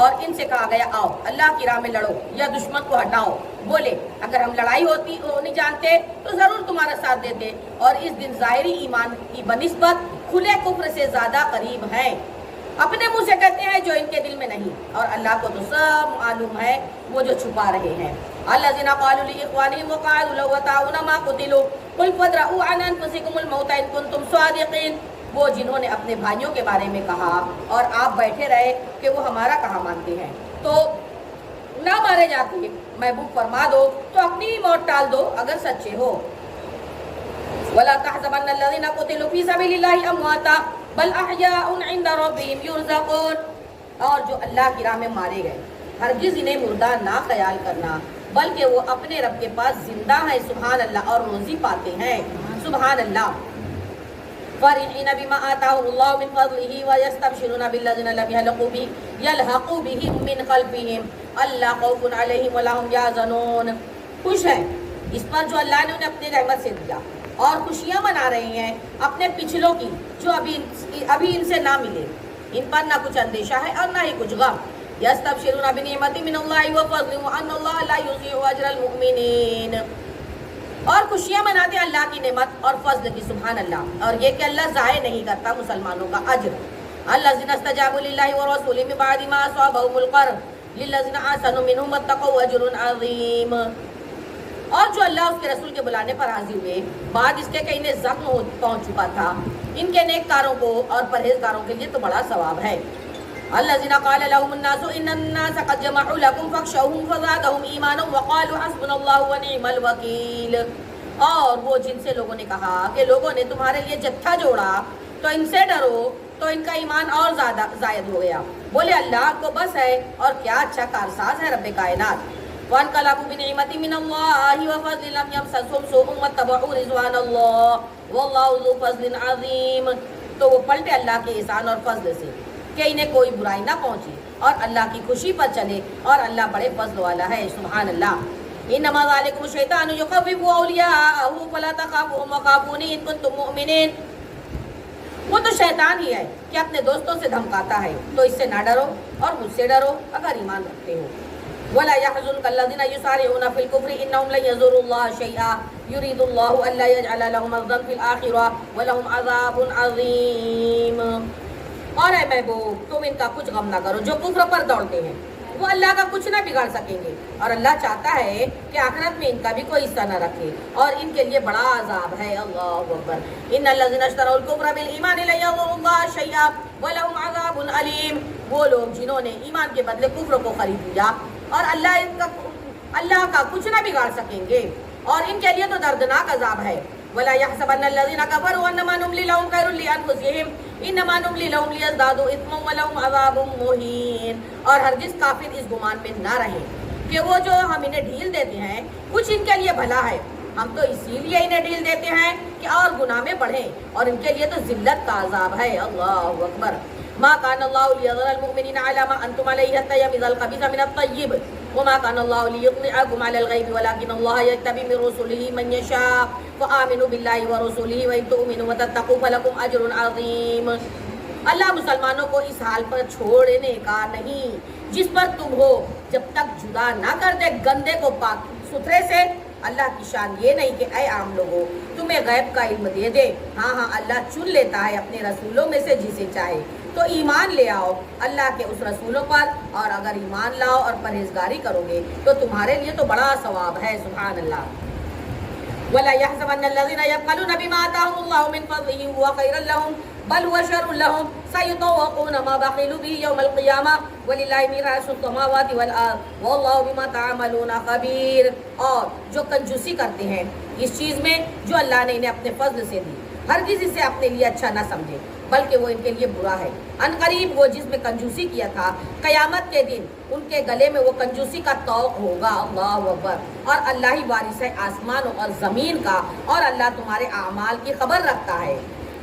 Speaker 2: اور ان سے کہا گیا آؤ اللہ کی راہ میں لڑو یا دشمن کو ہٹاؤ. بولے اگر ہم لڑائی ہونی جانتے تو ضرور تمہارا ساتھ دیتے، اور اس دن ظاہری ایمان کی بنسبت کھلے کفر سے زیادہ قریب ہیں. اپنے منہ سے کہتے ہیں جو ان کے دل میں نہیں، اور اللہ کو تو سب معلوم ہے وہ جو چھپا رہے ہیں. الذين قالوا لإخوانهم وقعدوا لو أطاعونا ما قتلوا قل فادرءوا عن أنفسكم الموت إن كنتم صادقين. وہ جنہوں نے اپنے بھائیوں کے بارے میں کہا اور آپ بیٹھے رہے کہ وہ ہمارا کہاں مانتے ہیں، تو نہ مارے جاتے، محبوب فرما دو تو اپنی موت ٹال دو اگر سچے ہو. ولا تحسبن الذين قتلوا في سبيل الله امواتا بل احياء عند ربهم يرزقون. اور جو اللہ کی راہ میں مارے گئے ہرگز انہیں مردہ نہ خیال کرنا، بلکہ وہ اپنے رب کے پاس زندہ ہیں، سبحان اللہ، اور روزی پاتے ہیں، سبحان اللہ. فرحين بما آتاهم الله من فضله ويستبشرون بالذين لم يلحقوا بهم من خلفهم ألا خوف عليهم ولا هم يحزنون. خوش ہیں اس پر جو اللہ نے انہیں اپنی رحمت سے دیا، اور خوشیاں منا رہے ہیں اپنے پچھلوں کی جو ابھی ان سے نہ ملے. ان پر نہ کچھ اندیشہ ہے اور نہ ہی کچھ غم. يستبشرون بنعمة من الله وفضل وأن الله لا يضيع أجر المؤمنين. اور خوشیاں مناتے ہیں اللہ کی نعمت اور فضل کی، سبحان اللہ، اور یہ کہ اللہ ضائع نہیں کرتا مسلمانوں کا اجر. الذين استجابوا لله ورسوله من بعد ما أصابهم القرح للذين أحسنوا منهم واتقوا أجر عظيم. اور جو اللہ اس کے رسول کے بلانے پر حاضر ہوئے بعد اس کے کہ انہیں زخم پہنچ چکا تھا، ان کے نیک کاروں کو اور پرہیزگاروں کے لیے تو بڑا ثواب ہے. الذين قال لهم الناس ان الناس قد جمعوا لكم فاخشوهم فزادهم ایمانا وقالوا حسبنا الله ونعم الوکیل. اور وہ جن سے لوگوں نے کہا کہ لوگوں نے تمہارے لیے جتھا جوڑا تو ان سے ڈرو، تو ان کا ایمان اور زیادہ زائد ہو گیا. بولے اللہ کو بس ہے، اور کیا اچھا کارساز ہے رب کائنات. وانقلبوا بنعمة من الله وفضل لم يمسسهم سوء واتبعوا رضوان الله والله ذو فضل عظيم. تو وہ پلٹے اللہ کے احسان اور فضل سے کہ انہیں کوئی برائی نہ پہنچی، اور اللہ کی خوشی پر چلے، اور اللہ بڑے فضل والا ہے، سبحان اللہ. انما ذلكم الشیطان یخوف اولیاءه فلا تخافوهم وخافون ان کنتم مؤمنین. وہ تو شیطان ہی ہے کہ اپنے دوستوں سے دھمکاتا ہے، تو اس سے نہ ڈرو اور مجھ سے ڈرو اگر ایمان رکھتے ہو. ولا يحزنك الذين يسارعون في الكفر انهم لن يضروا الله شيئا يريد الله الا يجعل لهم حظا في الاخره ولهم عذاب عظيم. اور اے محبوب تم ان کا کچھ غم نہ کرو جو کفر پر دوڑتے ہیں، وہ اللہ کا کچھ نہ بگاڑ سکیں گے، اور اللہ چاہتا ہے کہ آخرت میں ان کا بھی کوئی حصہ نہ رکھے، اور ان کے لیے بڑا عذاب ہے. اللہ اکبر. ان الذين اشتروا الكفر بالايمان لا يضروا الله شيئا ولهم عذاب اليم. وہ لوگ جنہوں نے ایمان کے بدلے کفر کو خرید لیا اور اللہ کا کچھ نہ بگاڑ سکیں گے، اور ان کے لیے تو دردناک عذاب ہے. ولا يحسبن الذين كفروا انما نملي لهم خير لانفسهم انما نملي لهم ليزدادوا اثما ولهم عذاب مهين. اور ہرگز کافر اس گمان میں نہ رہیں کہ وہ جو ہم انہیں ڈھیل دیتے ہیں کچھ ان کے لیے بھلا ہے، ہم تو اسی لیے انہیں ڈھیل دیتے ہیں کہ اور گناہ میں بڑھیں، اور ان کے لیے تو ذلت کا عذاب ہے. اللہ اکبر. ما كان الله ليذر المؤمنين على ما انتم عليه حتى يميز الخبيث من الطيب وما كان الله ليطلعكم على الغيب ولكن الله يجتبي من رسله من يشاء فآمنوا بالله ورسوله وإن تؤمنوا وتتقوا فلكم أجر عظيم. اللہ مسلمانوں کو اس حال پر چھوڑنے کا نہیں جس پر تم ہو جب تک جدا نہ کر دے گندے کو پاک ستھرے سے. اللہ کی شان یہ نہیں کہ اے عام لوگوں تمہیں غیب کا علم دے دے. ہاں اللہ چن لیتا ہے اپنے رسولوں میں سے جسے چاہے. تو ایمان لے آؤ اللہ کے اس رسولوں پر، اور اگر ایمان لاؤ اور پرہیزگاری کرو گے تو تمہارے لیے تو بڑا ثواب ہے. سبحان اللہ. وَلَا يَحْسَبَنَّ الَّذِينَ يَبْخَلُونَ بِمَا آتَاهُمُ اللَّهُ مِنْ فَضْلِهِ هُوَ خَيْرٌ لَّهُمْ بل هو شر لهم سيطوقون ما بخلوا به يوم القيامة ولله ميراث السماوات والارض والله بما تعملون خبير. اور جو کنجوسی کرتے ہیں اس چیز میں جو اللہ نے انہیں اپنے فضل سے دی، ہرگز اسے اپنے لیے اچھا نہ سمجھے بلکہ وہ ان کے لیے برا ہے. ان قریب وہ جس میں کنجوسی کیا تھا قیامت کے دن ان کے گلے میں وہ کنجوسی کا طوق ہوگا. اللہ اکبر. اور اللہ ہی وارث ہے آسمانوں اور زمین کا، اور اللہ تمہارے اعمال کی خبر رکھتا ہے.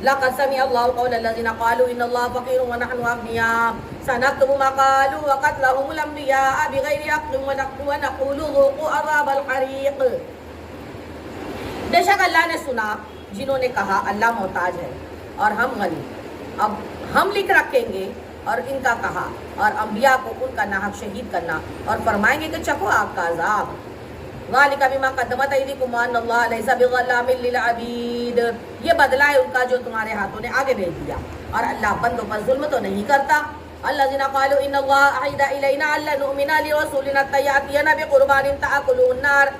Speaker 2: لقد سمع الله قول الذين قالوا ان الله فقير ونحن اغنياء سنكتب ما قالوا وقتلهم الانبياء بغير حق ونقول ذوقوا عذاب الحريق. بے شک اللہ نے سنا جنہوں نے کہا اللہ محتاج ہے اور ہم غنی. اب ہم لکھ رکھیں گے اور ان کا کہا اور انبیاء کو ان کا ناحق شہید کرنا اور فرمائیں گے کہ چکھو آگ کا عذاب. ذالک بما قدمت ایدیکم وان اللہ لیس بظلام للعبید. یہ بدلہ ہے ان کا جو تمہارے ہاتھوں نے آگے بھیج دیا، اور اللہ بندوں پر ظلم تو نہیں کرتا. الذین قالوا ان اللہ عہد الینا الا نؤمن لرسول حتی یأتینا بقربان تأکلہ النار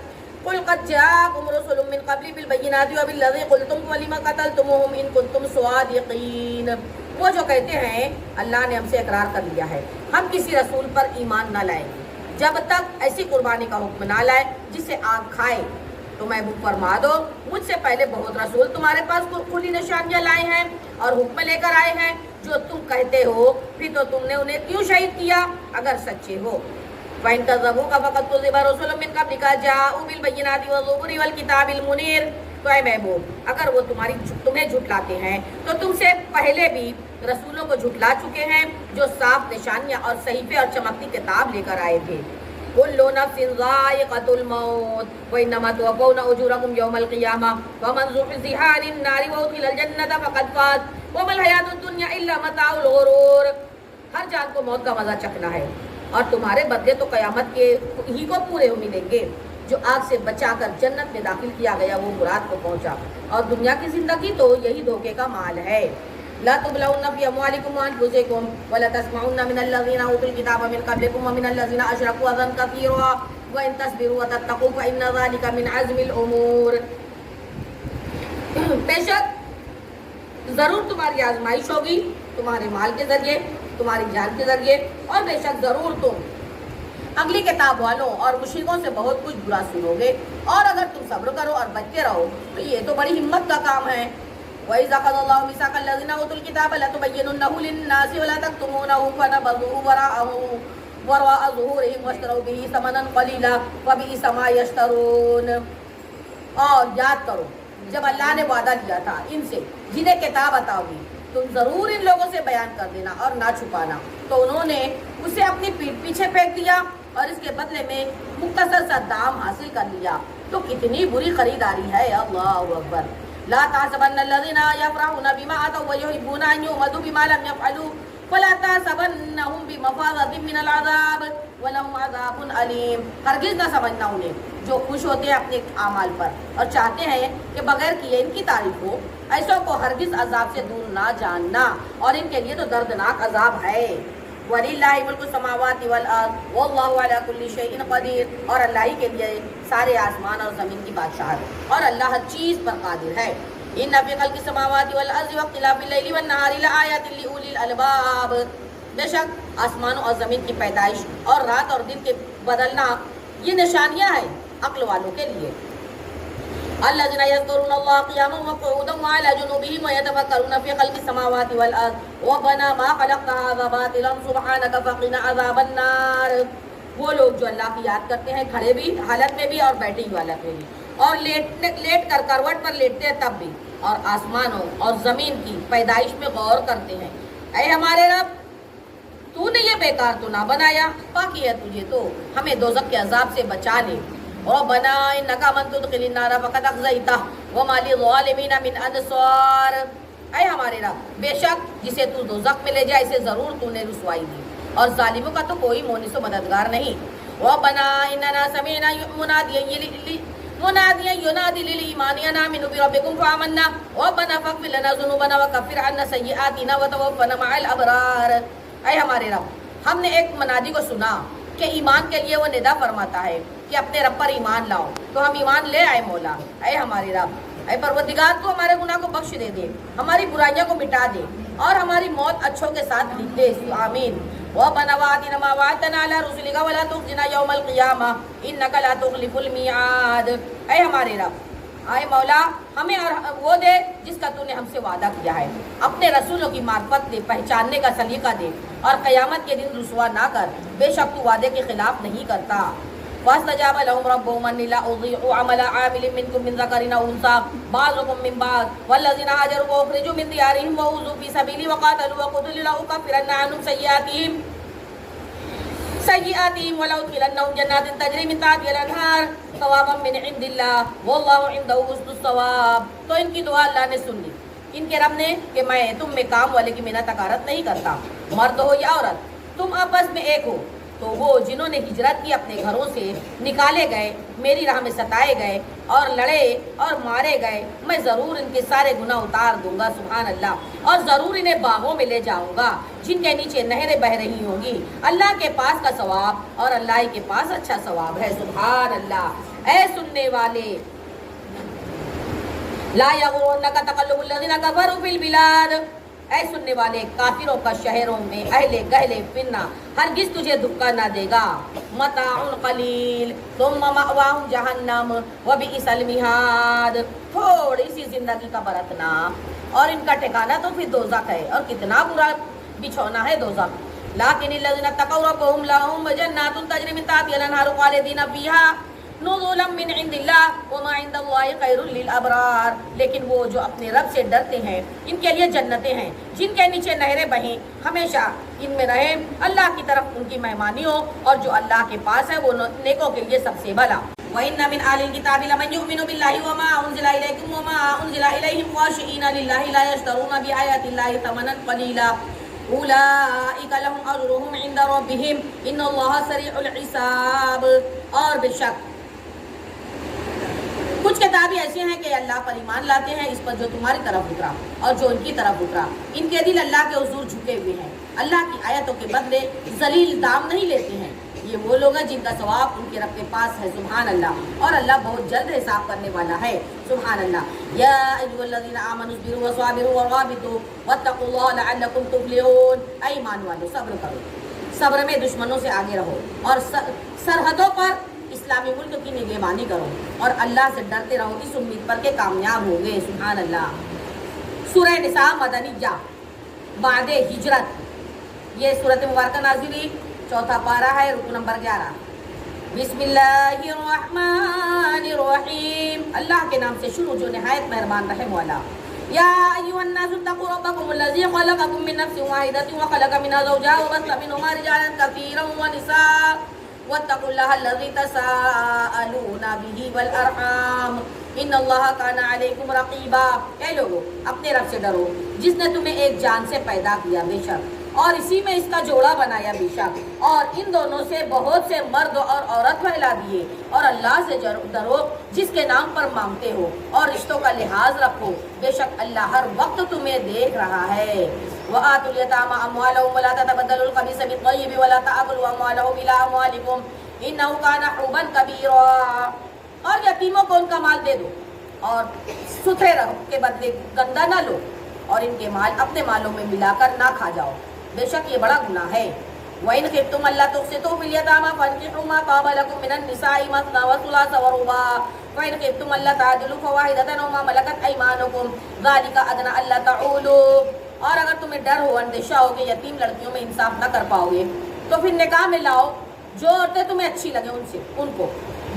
Speaker 2: قل قد جاءکم رسل من قبل بالبینات وبالذی قلتم ولم قتلتموہم ان کنتم صادقین. وہ جو کہتے ہیں اللہ نے ہم سے اقرار کر لیا ہے ہم کسی رسول پر ایمان نہ لائیں گے جب تک ایسی قربانی کا حکم نہ لائے جسے آگ کھائے. تو محبوب فرما دو مجھ سے پہلے بہت رسول تمہارے پاس کھلی نشانیاں لائے ہیں اور حکم لے کر آئے ہیں جو تم کہتے ہو، پھر تو تم نے انہیں کیوں شہید کیا اگر سچے ہو. وَإِن كَذَّبُوكَ فَقَدْ كُذِّبَ رُسُلٌ مِّن قَبْلِكَ جَاءُوا بِالْبَيِّنَاتِ وَالزُّبُرِ وَالْكِتَابِ الْمُنِيرِ. تو اے محبوب اگر وہ تمہیں جھٹلاتے ہیں تو تم سے پہلے بھی رسولوں کو جھٹلا چکے ہیں جو صاف نشانیاں اور صحیفے اور چمکتی کتاب لے کر آئے تھے. كُلُّ نَفْسٍ ذَائِقَةُ الْمَوْتِ وَإِنَّمَا تُوَفَّوْنَ أُجُورَكُمْ يَوْمَ الْقِيَامَةِ فَمَنْ زُحْزِحَ عَنِ النَّارِ وَأُدْخِلَ الْجَنَّةَ فَقَدْ فَازَ وَمَا الْحَيَاةُ الدُّنْيَا إِلَّا مَتَاعُ الْغُرُورِ. ہر جان کو موت کا مزہ چکھنا ہے اور تمہارے بدلے تو قیامت کے ہی کو پورے ملیں گے. جو آگ سے بچا کر جنت میں داخل کیا گیا وہ مراد کو پہنچا، اور دنیا کی زندگی تو یہی دھوکے کا مال ہے. لا تبلون في اموالكم وانفسكم ولا تسمعون من الذين اوتوا الكتاب من قبلكم ومن الذين اشركوا اذى كثيرا وان تصبروا وتتقوا فان ذلك من عزم الامور. بے شک ضرور تمہاری آزمائش ہوگی تمہارے مال کے ذریعے، تمہاری جان کے ذریعے، اور بے شک ضرور تم اگلی کتاب والوں اور مشرکوں سے بہت کچھ برا سنو گے، اور اگر تم صبر کرو اور بچتے رہو تو یہ تو بڑی ہمت کا کام ہے. وَإِذَا أَخَذَ اللَّهُ مِيثَاقَ الَّذِينَ أُوتُوا الْكِتَابَ لَتُبَيِّنُنَّهُ لِلنَّاسِ وَلَا تَكْتُمُونَهُ فَنَبَذُوهُ وَرَاءَ ظُهُورِهِمْ وَاشْتَرَوْا بِهِ ثَمَنًا قَلِيلًا وَبِئْسَ مَا يَشْتَرُونَ. اور یاد کرو جب اللہ نے وعدہ لیا تھا ان سے جنہیں کتاب عطا ہوگی تم ضرور ان لوگوں سے بیان کر دینا اور نہ چھپانا، تو انہوں نے اسے اپنی پیٹھ پیچھے پھینک دیا اور اس کے بدلے میں مختصر سا دام حاصل کر لیا. تو کتنی بری خریداری ہے. اللہ اکبر. لا تحسبن الذين يفرحون بما اتوا ويحبون ان يؤمدوا بما لم يفعلوا ولا تحسبنهم بمفازة من العذاب ولهم عذاب عليم. ہرگز نہ سمجھنا انہیں جو خوش ہوتے ہیں اپنے اعمال پر اور چاہتے ہیں کہ بغیر کیے ان کی تعریف ہو، ایسوں کو ہرگز عذاب سے دور نہ جاننا، اور ان کے لیے تو دردناک عذاب ہے. وَلِلَّهِ مُلْكُ السَّمَاوَاتِ وَالْأَرْضِ وَاللَّهُ عَلَى كُلِّ شَيْءٍ قَدِيرٌ. اور اللہ ہی کے لیے سارے آسمان اور زمین کی بادشاہت، اور اللہ ہر چیز پر قادر ہے. إِنَّ فِي خَلْقِ السَّمَاوَاتِ وَالْأَرْضِ وَاخْتِلَافِ اللَّيْلِ وَالنَّهَارِ لَآيَاتٍ لِأُولِي الْأَلْبَابِ. بے شک آسمانوں اور زمین کی پیدائش اور رات اور دن کے بدلنا یہ نشانیاں ہیں عقل والوں کے لیے. الذين يذكرون الله قياما وقعودا وعلى جنوبهم ويتفكرون في خلق السماوات والارض ربنا ما خلقت هذا باطلا سبحانك فقنا عذاب النار. وہ لوگ جو اللہ کی یاد کرتے ہیں کھڑے بھی حالت میں بھی اور بیٹھی ہوئی حالت میں بھی، اور لیٹ کر کروٹ پر لیٹتے ہیں تب بھی، اور آسمانوں اور زمین کی پیدائش میں غور کرتے ہیں. اے ہمارے رب تو نے یہ بیکار تو نہ بنایا، باقی ہے تجھے تو ہمیں دوزخ کے عذاب سے بچا لے۔ ربنا انک من تدخل النار فقد اخزیتہ وما للظالمین من انصار، اے ہمارے رب بے شک جسے تو دوزخ میں لے جائے اسے ضرور تو نے رسوائی دی، اور ظالموں کا تو کوئی مونس و مددگار نہیں۔ ربنا اننا سمعنا منادیا ینادی للایمان ان آمنوا بربکم فآمنا ربنا فاغفر لنا ذنوبنا وکفر عنا سیئاتنا وتوفنا مع الابرار، اے ہمارے رب ہم نے ایک منادی کو سنا کہ ایمان کے لیے وہ ندا فرماتا ہے کہ اپنے رب پر ایمان لاؤ، تو ہم ایمان لے آئے مولا۔ اے ہمارے رب، اے پروردگار تو ہمارے گناہ کو بخش دے دے، ہماری برائیاں کو مٹا دے اور ہماری موت اچھوں کے ساتھ لکھ دے، آمین۔ ربنا وآتنا ما وعدتنا على رسلك ولا تخزنا يوم القيامة انك لا تخلف الميعاد، اے ہمارے رب اے مولا ہمیں اور وہ دے جس کا تو نے ہم سے وعدہ کیا ہے، اپنے رسولوں کی معرفت دے، پہچاننے کا سلیقہ دے، اور قیامت کے دن رسوا نہ کر، بے شک تو وعدے کے خلاف نہیں کرتا۔ فاستجاب لهم ربهم أني لا أضيع عمل عامل منكم من ذكر أو أنثى بعضكم من بعض والذين هاجروا وأخرجوا من ديارهم وأوذوا في سبيلي وقاتلوا وقتلوا لأكفرن عنهم سيئاتهم ولأدخلنهم جنات تجري من تحتها الأنهار ثوابا من عند الله والله عنده حسن الثواب۔ تو ان کی دعا اللہ نے سن لی، ان کے رب نے کہ میں تم میں کام والے کی محنت اکارت نہیں کرتا، مرد ہو یا عورت تم آپس میں ایک ہو۔ تو وہ جنہوں نے ہجرت کی اپنے گھروں سے نکالے گئے، میری راہ میں ستائے گئے اور لڑے اور مارے گئے، میں ضرور ان کے سارے گناہ اتار دوں گا، سبحان اللہ، اور ضرور انہیں باغوں میں لے جاؤں گا جن کے نیچے نہریں بہ رہی ہوں گی، اللہ کے پاس کا ثواب اور اللہ کے پاس اچھا ثواب ہے، سبحان اللہ۔ اے سننے والے، لا یغرنک تقلب الذین کفروا فی البلاد، اے سننے والے کافروں کا شہروں میں اہلِ گہلے پھرنا ہرگز تجھے دھکا نہ دے گا، متاع قلیل ثم مأواہم جہنم وبئس المہاد، تھوڑی سی زندگی کا برتنا اور ان کا ٹھکانہ تو پھر دوزخ ہے، اور کتنا برا بچھونا ہے دوزخ۔ لیکن الذین اتقوا ربهم لهم جنات تجری من تحتها الانہار خالدین فیہا نزلا من عند اللہ وما عند اللہ خیر للابرار، لیکن وہ جو اپنے رب سے ڈرتے ہیں ان کے لیے جنتیں ہیں جن کے نیچے نہریں بہیں، ہمیشہ ان میں رہیں، اللہ کی طرف ان کی مہمانی ہو، اور جو اللہ کے پاس ہے وہ نیکوں کے لیے سب سے بھلا۔ وَإِنَّ مِنْ أَهْلِ الْكِتَابِ لَمَنْ يُؤْمِنُ بِاللَّهِ وَمَا أُنزِلَ إِلَيْكُمْ وَمَا أُنزِلَ إِلَيْهِمْ خَاشِعِينَ لِلَّهِ لَا يَشْتَرُونَ بِآيَاتِ اللَّهِ ثَمَنًا قَلِيلًا أُولَئِكَ لَهُمْ أَجْرُهُمْ عِندَ رَبِّهِمْ إِنَّ اللَّهَ سَرِيعُ الْحِسَابِ، اور بے شک کچھ کتابیں ایسی ہیں کہ اللہ پر ایمان لاتے ہیں، اس پر جو تمہاری طرف اترا اور جو ان کی طرف اترا، ان کے دل اللہ کے حضور جھکے ہوئے ہیں، اللہ کی آیتوں کے بدلے ذلیل دام نہیں لیتے ہیں، یہ وہ لوگ ہیں جن کا ثواب ان کے رب کے پاس ہے، سبحان اللہ، اور اللہ بہت جلد حساب کرنے والا ہے، سبحان اللہ۔ یا ایھا الذین آمنوا اصبروا وصابروا ورابطوا واتقوا اللہ لعلکم تفلحون، اے ایمان والو صبر کرو، صبر میں دشمنوں سے آگے رہو، اور سرحدوں پر اسلامی ملک کی نگہبانی کرو، اور اللہ سے ڈرتے رہو اس امید پر کہ کامیاب ہوں گے، سبحان اللہ۔ سورہ نساء مدنیہ بعد ہجرت، یہ سورۃ مبارکہ نازل ہوئی، چوتھا پارہ ہے، رکو نمبر 11۔ بسم اللہ الرحمن الرحیم، اللہ کے نام سے شروع جو نہایت مہربان رحم والا۔ یا ایھا الناس اتقوا ربکم الذی خلقکم من نفس واحدۃ وخلق منها زوجها وبث منهما رجالا کثیرا ونساء واتقوا اللہ الذی تساءلون بہ والارحام ان اللہ کان علیکم رقیبا، اے لوگو اپنے رب سے ڈرو جس نے تمہیں ایک جان سے پیدا کیا بے شک، اور اسی میں اس کا جوڑا بنایا بے شک، اور ان دونوں سے بہت سے مرد اور عورت پھیلا دیے، اور اللہ سے ڈرو جس کے نام پر مانگتے ہو، اور رشتوں کا لحاظ رکھو، بے شک اللہ ہر وقت تمہیں دیکھ رہا ہے۔ وآتوا اليتامى أموالهم ولا تتبدلوا الخبيث بالطيب ولا تأكلوا أموالهم إلى أموالكم إنه كان حوبا كبيرا، اور یتیموں کو ان کا مال دے دو اور ستھرے رہو کے بدلے گندہ نہ لو، اور ان کے مال اپنے مالوں میں ملا کر نہ کھا جاؤ، بے شک یہ بڑا گناہ ہے۔ وَإِنْ خِفْتُمْ أَلَّا تُقْسِطُوا فِي الْيَتَامَى فَانكِحُوا مَا طَابَ لَكُم مِّنَ النِّسَاءِ مَثْنَىٰ وَثُلَاثَ وَرُبَاعَ وَإِنْ خِفْتُمْ أَلَّا تَعْدِلُوا فَوَاحِدَةً أَوْ مَا مَلَكَتْ أَيْمَانُكُمْ ذَٰلِكَ أَدْنَىٰ أَلَّا تَعُولُوا، اور اگر تمہیں ڈر ہو، اندیشہ ہو کہ یتیم لڑکیوں میں انصاف نہ کر پاؤ گے، تو پھر نکاح میں لاؤ جو عورتیں تمہیں اچھی لگیں ان کو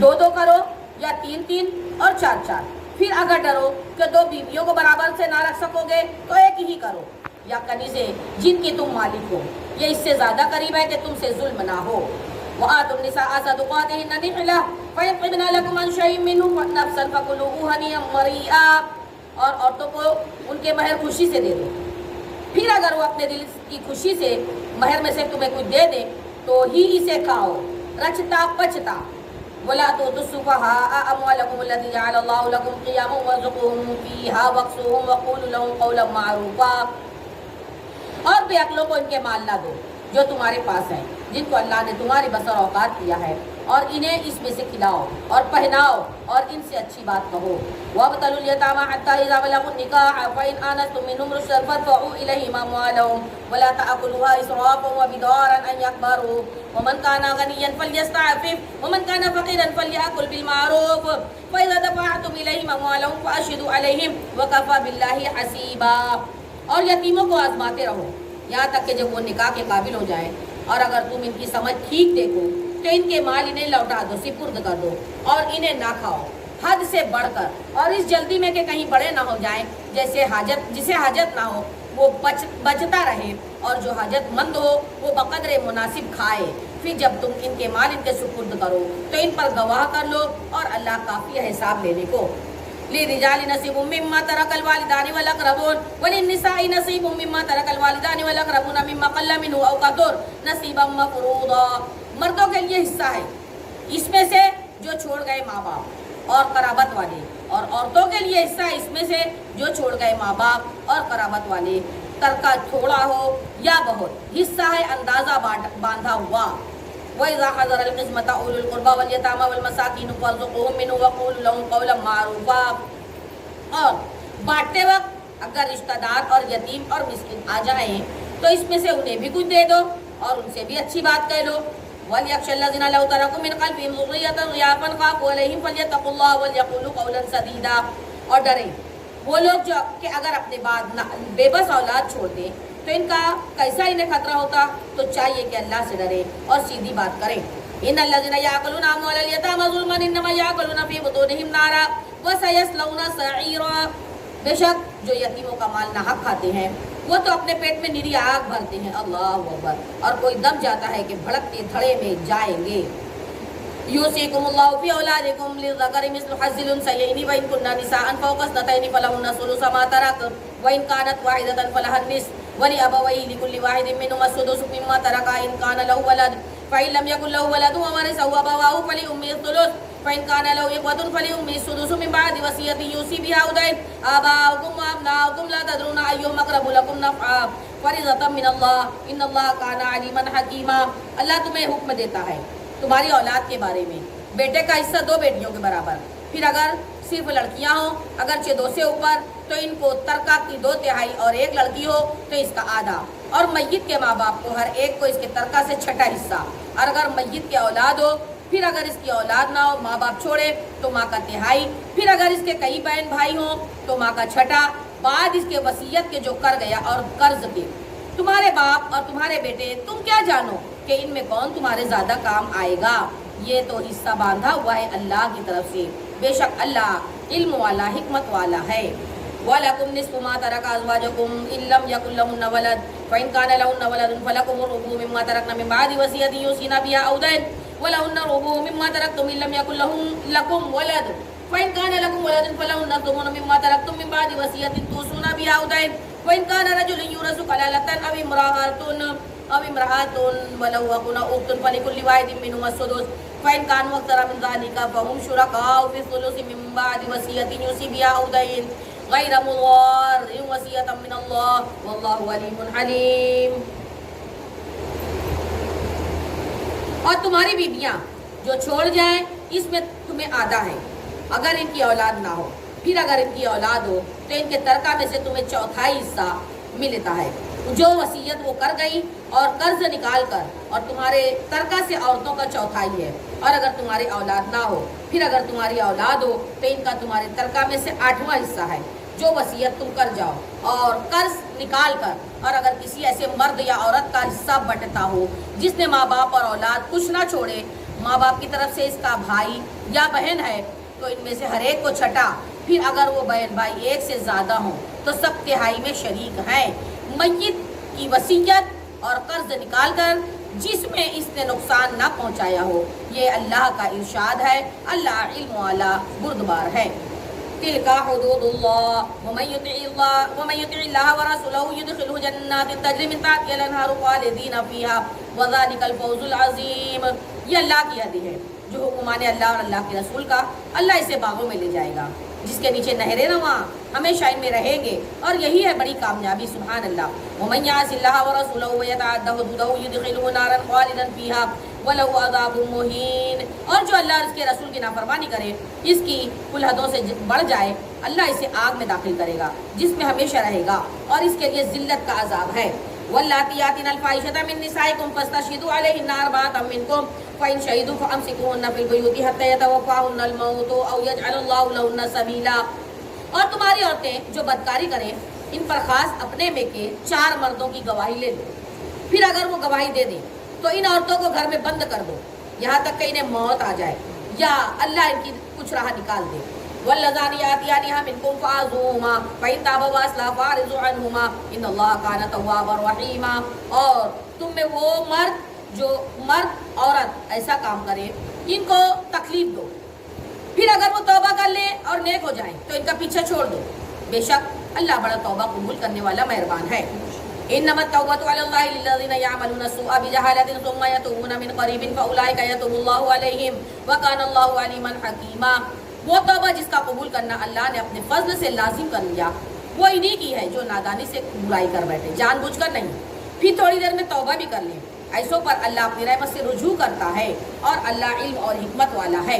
Speaker 2: 2 کرو یا 3 اور 4، پھر اگر ڈرو کہ 2 بیویوں کو برابر سے نہ رکھ سکو گے تو ایک ہی کرو، یا کنیزیں جن کی تم مالک ہو، یہ اس سے زیادہ قریب ہے کہ تم سے ظلم نہ ہو۔ وَآتُوا النِّسَاءَ صَدُقَاتِهِنَّ نِحْلَةً فَإِنْ طِبْنَ لَكُمْ عَنْ شَيْءٍ مِّنْهُ نَفْسًا فَكُلُوهُ هَنِيئًا مَرِيئًا، اور عورتوں کو ان کے مہر خوشی سے دے دو، پھر اگر وہ اپنے دل کی خوشی سے مہر میں سے تمہیں کچھ دے دیں تو ہی اسے کھاؤ رچتا پچتا۔ وَلَا تُؤْتُوا السُّفَهَاءَ أَمْوَالَكُمُ الَّتِي جَعَلَ اللَّهُ لَكُمْ قِيَامًا وَارْزُقُوهُمْ فِيهَا وَاكْسُوهُمْ وَقُولُوا لَهُمْ قَوْلًا مَّعْرُوفًا، اور بے عقلوں کو ان کے مال نہ دو جو تمہارے پاس ہیں، جن کو اللہ نے تمہاری بسر اوقات کیا ہے، اور انہیں اس میں سے کھلاؤ اور پہناؤ اور ان سے اچھی بات کہو۔ وَابْتَلُوا الْيَتَامَىٰ حَتَّىٰ إِذَا بَلَغُوا النِّكَاحَ فَإِنْ آنَسْتُم مِّنْهُمْ رُشْدًا فَادْفَعُوا إِلَيْهِمْ أَمْوَالَهُمْ وَلَا تَأْكُلُوهَا إِسْرَافًا وَبِدَارًا أَن يَكْبَرُوا وَمَنْ كَانَ غَنِيًّا فَلْيَسْتَعْفِفْ وَمَنْ كَانَ فَقِيرًا فَلْيَأْكُلْ بِالْمَعْرُوفِ فَإِذَا دَفَعْتُمْ إِلَيْهِمْ أَمْوَالَهُمْ فَأَشْهِدُوا عَلَيْهِمْ وَكَفَىٰ بِاللَّهِ حَسِيبًا، اور یتیموں کو آزماتے رہو یہاں تک کہ جب وہ نکاح کے قابل ہو جائیں، اور اگر تم ان کی سمجھ ٹھیک دیکھو تو ان کے مال انہیں لوٹا دو، سپرد کر دو، اور انہیں نہ کھاؤ حد سے بڑھ کر، اور اس جلدی میں کہ کہیں بڑے نہ ہو جائیں، جسے حاجت نہ ہو وہ بچتا رہے، اور جو حاجت مند ہو وہ بقدر مناسب کھائے۔ پھر جب تم ان کے مال ان کے سپرد کرو تو ان پر گواہ کر لو، اور اللہ کافی ہے حساب لینے کو۔ لِلرِّجَالِ نَصِيبٌ مِّمَّا تَرَكَ الْوَالِدَانِ وَالْأَقْرَبُونَ وَلِلنِّسَاءِ نَصِيبٌ مِّمَّا تَرَكَ الْوَالِدَانِ وَالْأَقْرَبُونَ مِمَّا قَلَّ مِنْهُ أَوْ كَثُرَ نَصِيبًا مَّفْرُوضًا، مردوں کے لیے حصہ ہے اس میں سے جو چھوڑ گئے ماں باپ اور قرابت والے، اور عورتوں کے لیے حصہ ہے اس میں سے جو چھوڑ گئے ماں باپ اور قرابت والے، ترکہ تھوڑا ہو یا بہت، حصہ ہے اندازہ باندھا ہوا۔ وَإِذَا حَضَرَ الْقِسْمَةَ أُولُو الْقُرْبَىٰ وَالْيَتَامَىٰ وَالْمَسَاكِينُ فَارْزُقُوهُم مِّنْهُ وَقُولُوا لَهُمْ قَوْلًا مَّعْرُوفًا، اور بانٹتے وقت اگر رشتہ دار اور یتیم اور مسکین آ جائیں تو اس میں سے انہیں بھی کچھ دے دو اور ان سے بھی اچھی بات کہہ لو۔ وَلْيَخْشَ الَّذِينَ لَوْ تَرَكُوا مِنْ خَلْفِهِمْ ذُرِّيَّةً ضِعَافًا خَافُوا عَلَيْهِمْ فَلْيَتَّقُوا اللَّهَ وَلْيَقُولُوا قَوْلًا سَدِيدًا، اور ڈریں وہ لوگ جو کہ اگر اپنے بعد بے بس اولاد چھوڑ دیں تو ان کا کیسا انہیں خطرہ ہوتا، تو چاہیے کہ اللہ سے ڈریں اور سیدھی بات کریں۔ إِنَّ الَّذِينَ يَأْكُلُونَ أَمْوَالَ الْيَتَامَىٰ ظُلْمًا إِنَّمَا يَأْكُلُونَ فِي بُطُونِهِمْ نَارًا وَسَيَصْلَوْنَ سَعِيرًا، بے شک جو یتیموں کا مال ناحق کھاتے ہیں وہ تو اپنے پیٹ میں نری آگ بھرتے ہیں، اللہ اکبر، اور کوئی دم جاتا ہے کہ بھڑکتے دھڑے میں جائیں گے۔ یوصیکم اللہ فی اولادکم للذکر مثل حظ الانثیین وان کن نساء فوق اثنتین فلہن ثلث ما ترک وان کانت واحدۃ فلہا النصف ولأبویہ لکل واحد منہما السدس مما ترک ان کان لہ ولد فإن لم يكن له ولد وورثه أبواه فلأمه الثلث فإن كان له إخوة فلأمه السدس من بعد وصية يوصي بها أو دين آباؤكم وأبناؤكم لا تدرون أيهم أقرب لكم نفعا فريضة من الله إن الله كان عليما حكيما۔ اللہ تمہیں حکم دیتا ہے تمہاری اولاد کے بارے میں، بیٹے کا حصہ 2 بیٹیوں کے برابر، پھر اگر صرف لڑکیاں ہوں اگرچہ 2 سے اوپر تو ان کو ترکہ کی 2/3 اور 1 لڑکی ہو تو اس کا آدھا، اور میت کے ماں باپ کو ہر ایک کو اس کے ترکہ سے 6ٹھا حصہ، اور اگر میت کے اولاد ہو پھر اگر اس کی اولاد نہ ہو ماں باپ چھوڑے تو ماں کا 1/3، پھر اگر اس کے کئی بہن بھائی ہوں تو ماں کا 6ٹھا، بعد اس کے وصیت کے جو کر گیا اور قرض کے۔ تمہارے باپ اور تمہارے بیٹے تم کیا جانو کہ ان میں کون تمہارے زیادہ کام آئے گا، یہ تو حصہ باندھا ہوا ہے اللہ کی طرف سے، بے شک اللہ علم والا حکمت والا ہے۔ وَلَكُمْ نِصْفُ مَا تَرَكَ أَزْوَاجُكُمْ إِن لَّمْ يَكُن لَّهُنَّ وَلَدٌ فَإِن كَانَ لَهُنَّ وَلَدٌ فَلَكُمُ الرُّبُعُ مِمَّا تَرَكْنَ مِن بَعْدِ وَصِيَّةٍ يُوصِينَ بِهَا أَوْ دَيْنٍ وَلَهُنَّ الرُّبُعُ مِمَّا تَرَكْتُمْ إِن لَّمْ يَكُن لَّكُمْ وَلَدٌ فَإِن كَانَ لَكُمْ وَلَدٌ فَلَهُنَّ الثُّمُنُ مِمَّا تَرَكْتُم مِّن بَعْدِ وَصِيَّةٍ تُوصُونَ بِهَا أَوْ دَيْنٍ وَإِن كَانَ رَجُلٌ يُورَثُ كَلَالَةً أَوِ امرأة وَلَهُ أَخٌ أَوْ أُخْتٌ فَلِكُلِّ وَاحِدٍ مِّنْهُمَا السُّدُسُ فَإِن كَانُوا أَكْثَرَ مِن ذَلِكَ فَهُمْ شُرَكَاءُ فِي الثُّلُثِ مِن بَعْدِ وَصِيَّةٍ يُوصِي بِهَا أَوْ دَيْنٍ غَيْرَ مُضَارٍّ وَصِيَّةً مِّنَ اللَّهِ وَاللَّهُ عَلِيمٌ حَلِيمٌ۔ اور تمہاری بیویاں جو چھوڑ جائیں اس میں تمہیں آدھا ہے اگر ان کی اولاد نہ ہو، پھر اگر ان کی اولاد ہو تو ان کے ترکہ میں سے تمہیں 1/4 حصہ ملتا ہے جو وصیت وہ کر گئی اور قرض نکال کر، اور تمہارے ترکہ سے عورتوں کا 1/4 ہے، اور اگر تمہاری اولاد نہ ہو پھر اگر تمہاری اولاد ہو تو ان کا تمہارے ترکہ میں سے 8واں حصہ ہے جو وصیت تم کر جاؤ اور قرض نکال کر، اور اگر کسی ایسے مرد یا عورت کا حصہ بٹتا ہو جس نے ماں باپ اور اولاد کچھ نہ چھوڑے، ماں باپ کی طرف سے اس کا بھائی یا بہن ہے تو ان میں سے ہر ایک کو 6ٹھا، پھر اگر وہ بہن بھائی 1 سے زیادہ ہوں تو سب 1/3 میں شریک ہیں۔ میت کی وصیت اور قرض نکال کر جس میں اس نے نقصان نہ پہنچایا ہو. یہ اللہ کا ارشاد ہے. اللہ علم والا بردبار ہے. تلک حدود اللہ ومن یطع اللہ ورسولہ یدخلہ جنات تجری من تحتہا الانہار خالدین فیہا وذلک الفوز العظیم. یہ اللہ کی حدیث ہے. جو حکم مانے اللہ اور اللہ کے رسول کا، اللہ اسے باغوں میں لے جائے گا جس کے نیچے نہریں رواں، ہمیشہ ان میں رہیں گے، اور یہی ہے بڑی کامیابی. سبحان اللہ. ومن یعص اللہ ورسولہ ویتعد حدودہ یدخلہ نارا خالدا فیہا وَلَهُ عَذَابٌ مُّهِینٌ. اور جو اللہ اور اس کے رسول کی نافرمانی کرے، اس کی کل حدوں سے بڑھ جائے، اللہ اسے آگ میں داخل کرے گا جس میں ہمیشہ رہے گا، اور اس کے لیے ذلت کا عذاب ہے. وَاللَّاتِي يَأْتِينَ الْفَاحِشَةَ مِن نِّسَائِكُمْ فَاسْتَشْهِدُوا عَلَيْهِنَّ أَرْبَعَةً مِّنكُمْ فَإِنْ شَهِدُوا فَأَمْسِكُوهُنَّ فِي الْبُيُوتِ حَتَّىٰ يَتَوَفَّاهُنَّ الْمَوْتُ أَوْ يَجْعَلَ اللَّهُ لَهُنَّ سَبِيلًا. اور تمہاری عورتیں جو بدکاری کریں، ان پر خاص اپنے میں کے 4 مردوں کی گواہی لے لو. پھر اگر وہ گواہی دے دیں تو ان عورتوں کو گھر میں بند کر دو یہاں تک کہ انہیں موت آ جائے یا اللہ ان کی کچھ راہ نکال دے. واللذان یاتیانها منکم فعظوهما فإن تابوا وأصلحوا فأعرضوا عنهما إن الله كان توابا رحیما. اور تم میں وہ مرد عورت ایسا کام کرے، ان کو تکلیف دو، پھر اگر وہ توبہ کر لیں اور نیک ہو جائیں تو ان کا پیچھا چھوڑ دو. بے شک اللہ بڑا توبہ قبول کرنے والا مہربان ہے. انما التوبة على الله للذين يعملون السوء بجهالة ثم يتوبون من قريب فأولئك يتوب الله عليهم وكان الله عليما حكيما. وہ توبہ جس کا قبول کرنا اللہ نے اپنے فضل سے لازم کر لیا، وہ انہی کی ہے جو نادانی سے برائی کر بیٹھے، جان بوجھ کر نہیں، پھر تھوڑی دیر میں توبہ بھی کر لیں. ایسوں پر اللہ اپنی رحمت سے رجوع کرتا ہے، اور اللہ علم اور حکمت والا ہے.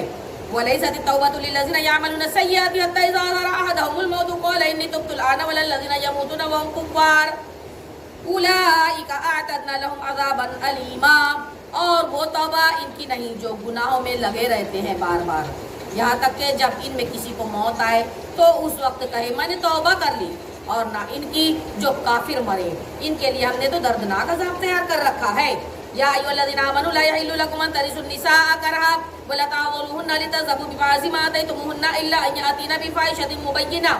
Speaker 2: وَلَيْسَتِ التَّوْبَةُ لِلَّذِينَ يَعْمَلُونَ السَّيِّئَاتِ حَتَّىٰ إِذَا حَضَرَ أَحَدَهُمُ الْمَوْتُ قَالَ إِنِّي تُبْتُ الْآنَ وَلَا الَّذِينَ يَمُوتُونَ وَهُمْ كُفَّارٌ أُولَٰئِكَ أَعْتَدْنَا لَهُمْ عَذَابًا أَلِيمًا. اور وہ توبہ ان کی نہیں جو گناہوں میں لگے رہتے ہیں بار بار، یہاں تک کہ جب ان میں کسی کو موت آئے تو اس وقت کہے میں نے توبہ کر لی. اور نہ ان کی جو کافر مرے، ان کے لیے ہم نے تو دردناک عذاب تیار کر رکھا ہے. یا ایھا الذین آمنوا لا یحل لکم ان ترثوا النساء کرہا ولا تعضلوهن لتذهبوا ببعض ما آتیتموهن الا ان یأتین بفاحشۃ مبینہ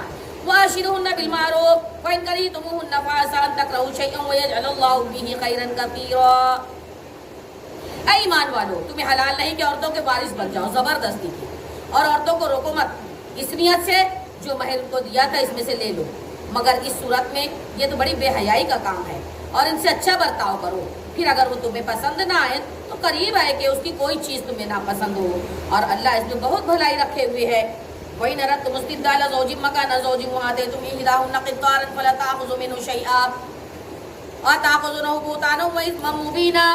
Speaker 2: وعاشروهن بالمعروف فإن کریہتموهن فعسى ان تکرهوا شیئا ویجعل اللہ به خیرا کثیرا. اے ایمان والو، تمہیں حلال نہیں کہ عورتوں کے وارث بن جاؤ زبردستی کی، اور عورتوں کو روکو مت اس نیت سے جو مہر کو دیا تھا اس میں سے لے لو، مگر اس صورت میں یہ تو بڑی بے حیائی کا کام ہے، اور ان سے اچھا برتاؤ کرو. پھر اگر وہ تمہیں پسند نہ آئے تو قریب ہے کہ اس کی کوئی چیز تمہیں ناپسند ہو، اور اللہ اس میں بہت بھلائی رکھے ہوئے ہے. وَإِنْ أَرَدتُّمُ اسْتِبْدَالَ زَوْجٍ مَّكَانَ زَوْجٍ وَآتَيْتُمْ إِحْدَاهُنَّ قِنطَارًا فَلَا تَأْخُذُوا مِنْهُ شَيْئًا وَتَأْخُذُونَهُ بُهْتَانًا وَإِثْمًا مُّبِينًا.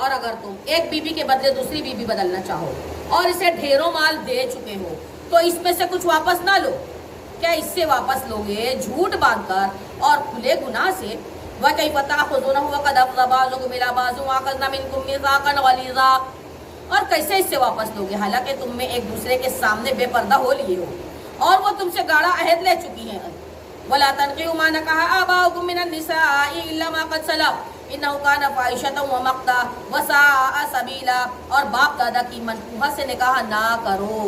Speaker 2: اور اگر تم ایک بیوی کے بدلے دوسری بیوی بدلنا چاہو اور اسے ڈھیروں مال دے چکے ہو تو اس میں سے کچھ واپس نہ لو. کیا اس سے واپس لوگے جھوٹ باندھ کر اور کھلے گناہ سے؟ وَكَيْفَ تَأْخُذُونَهُ وَقَدْ أَفْضَىٰ بَعْضُكُمْ إِلَىٰ بَعْضٍ وَأَخَذْنَ مِنكُم مِّيثَاقًا غَلِيظًا. اور کیسے اس سے واپس لوگے حالانکہ تم میں ایک دوسرے کے سامنے بے پردہ ہو لیے ہو اور وہ تم سے گاڑا عہد لے چکی ہیں. وَلَا تَنكِحُوا مَا نَكَحَ آبَاؤُكُم مِّنَ النِّسَاءِ إِلَّا مَا قَدْ سَلَفَ إِنَّهُ كَانَ فَاحِشَةً وَمَقْتًا وَسَاءَ سَبِيلًا. اور باپ دادا کی منکوحہ سے نکاح نہ کرو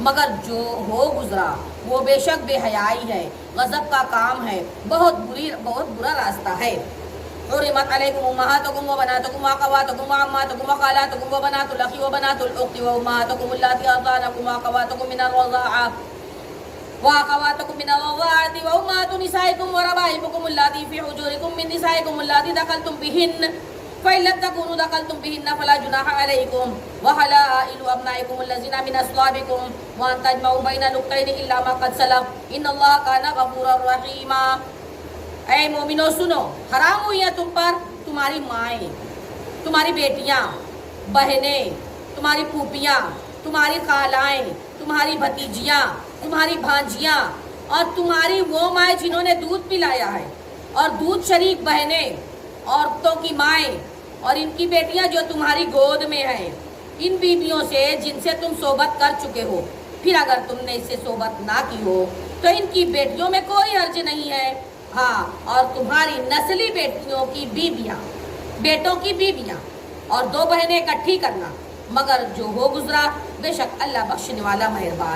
Speaker 2: مگر جو ہو گزرا، وہ بے شک بے حیائی ہے، غضب کا کام ہے، بہت برا راستہ ہے. حرمت علیکم امہاتکم وبناتکم واخواتکم وعماتکم وخالاتکم وبنات الاخ وبنات الاخت وامہاتکم اللاتی ارضعنکم واخواتکم من الرضاعہ وأمهات نسائكم وربائبكم اللاتي في حجوركم من نسائكم اللاتي دخلتم بهن فإن لم تكونوا دخلتم بهن فلا جناح عليكم وحلائل أبنائكم الذين من أصلابكم وأن تجمعوا بين الأختين إلا ما قد سلف إن الله كان غفورا رحيما. اے مومنو سنو، حرام ہوئی ہیں تم پر تمہاری مائیں، تمہاری بیٹیاں، بہنیں، تمہاری پھوپھیاں، تمہاری خالائیں، تمہاری بھتیجیاں، تمہاری بھانجیاں، اور تمہاری وہ مائیں جنہوں نے دودھ پلایا ہے، اور دودھ شریک بہنیں، عورتوں کی مائیں، اور ان کی بیٹیاں جو تمہاری گود میں ہیں، ان بیویوں سے جن سے تم صحبت کر چکے ہو. پھر اگر تم نے اس سے صحبت نہ کی ہو تو ان کی بیٹیوں میں کوئی حرج نہیں ہے. ہاں، اور تمہاری نسلی بیٹیوں کی بیویاں، بیٹوں کی بیویاں اور 2 بہنیں اکٹھی کرنا مگر جو ہو گزرا، بے شک اللہ بخشنے والا مہربان.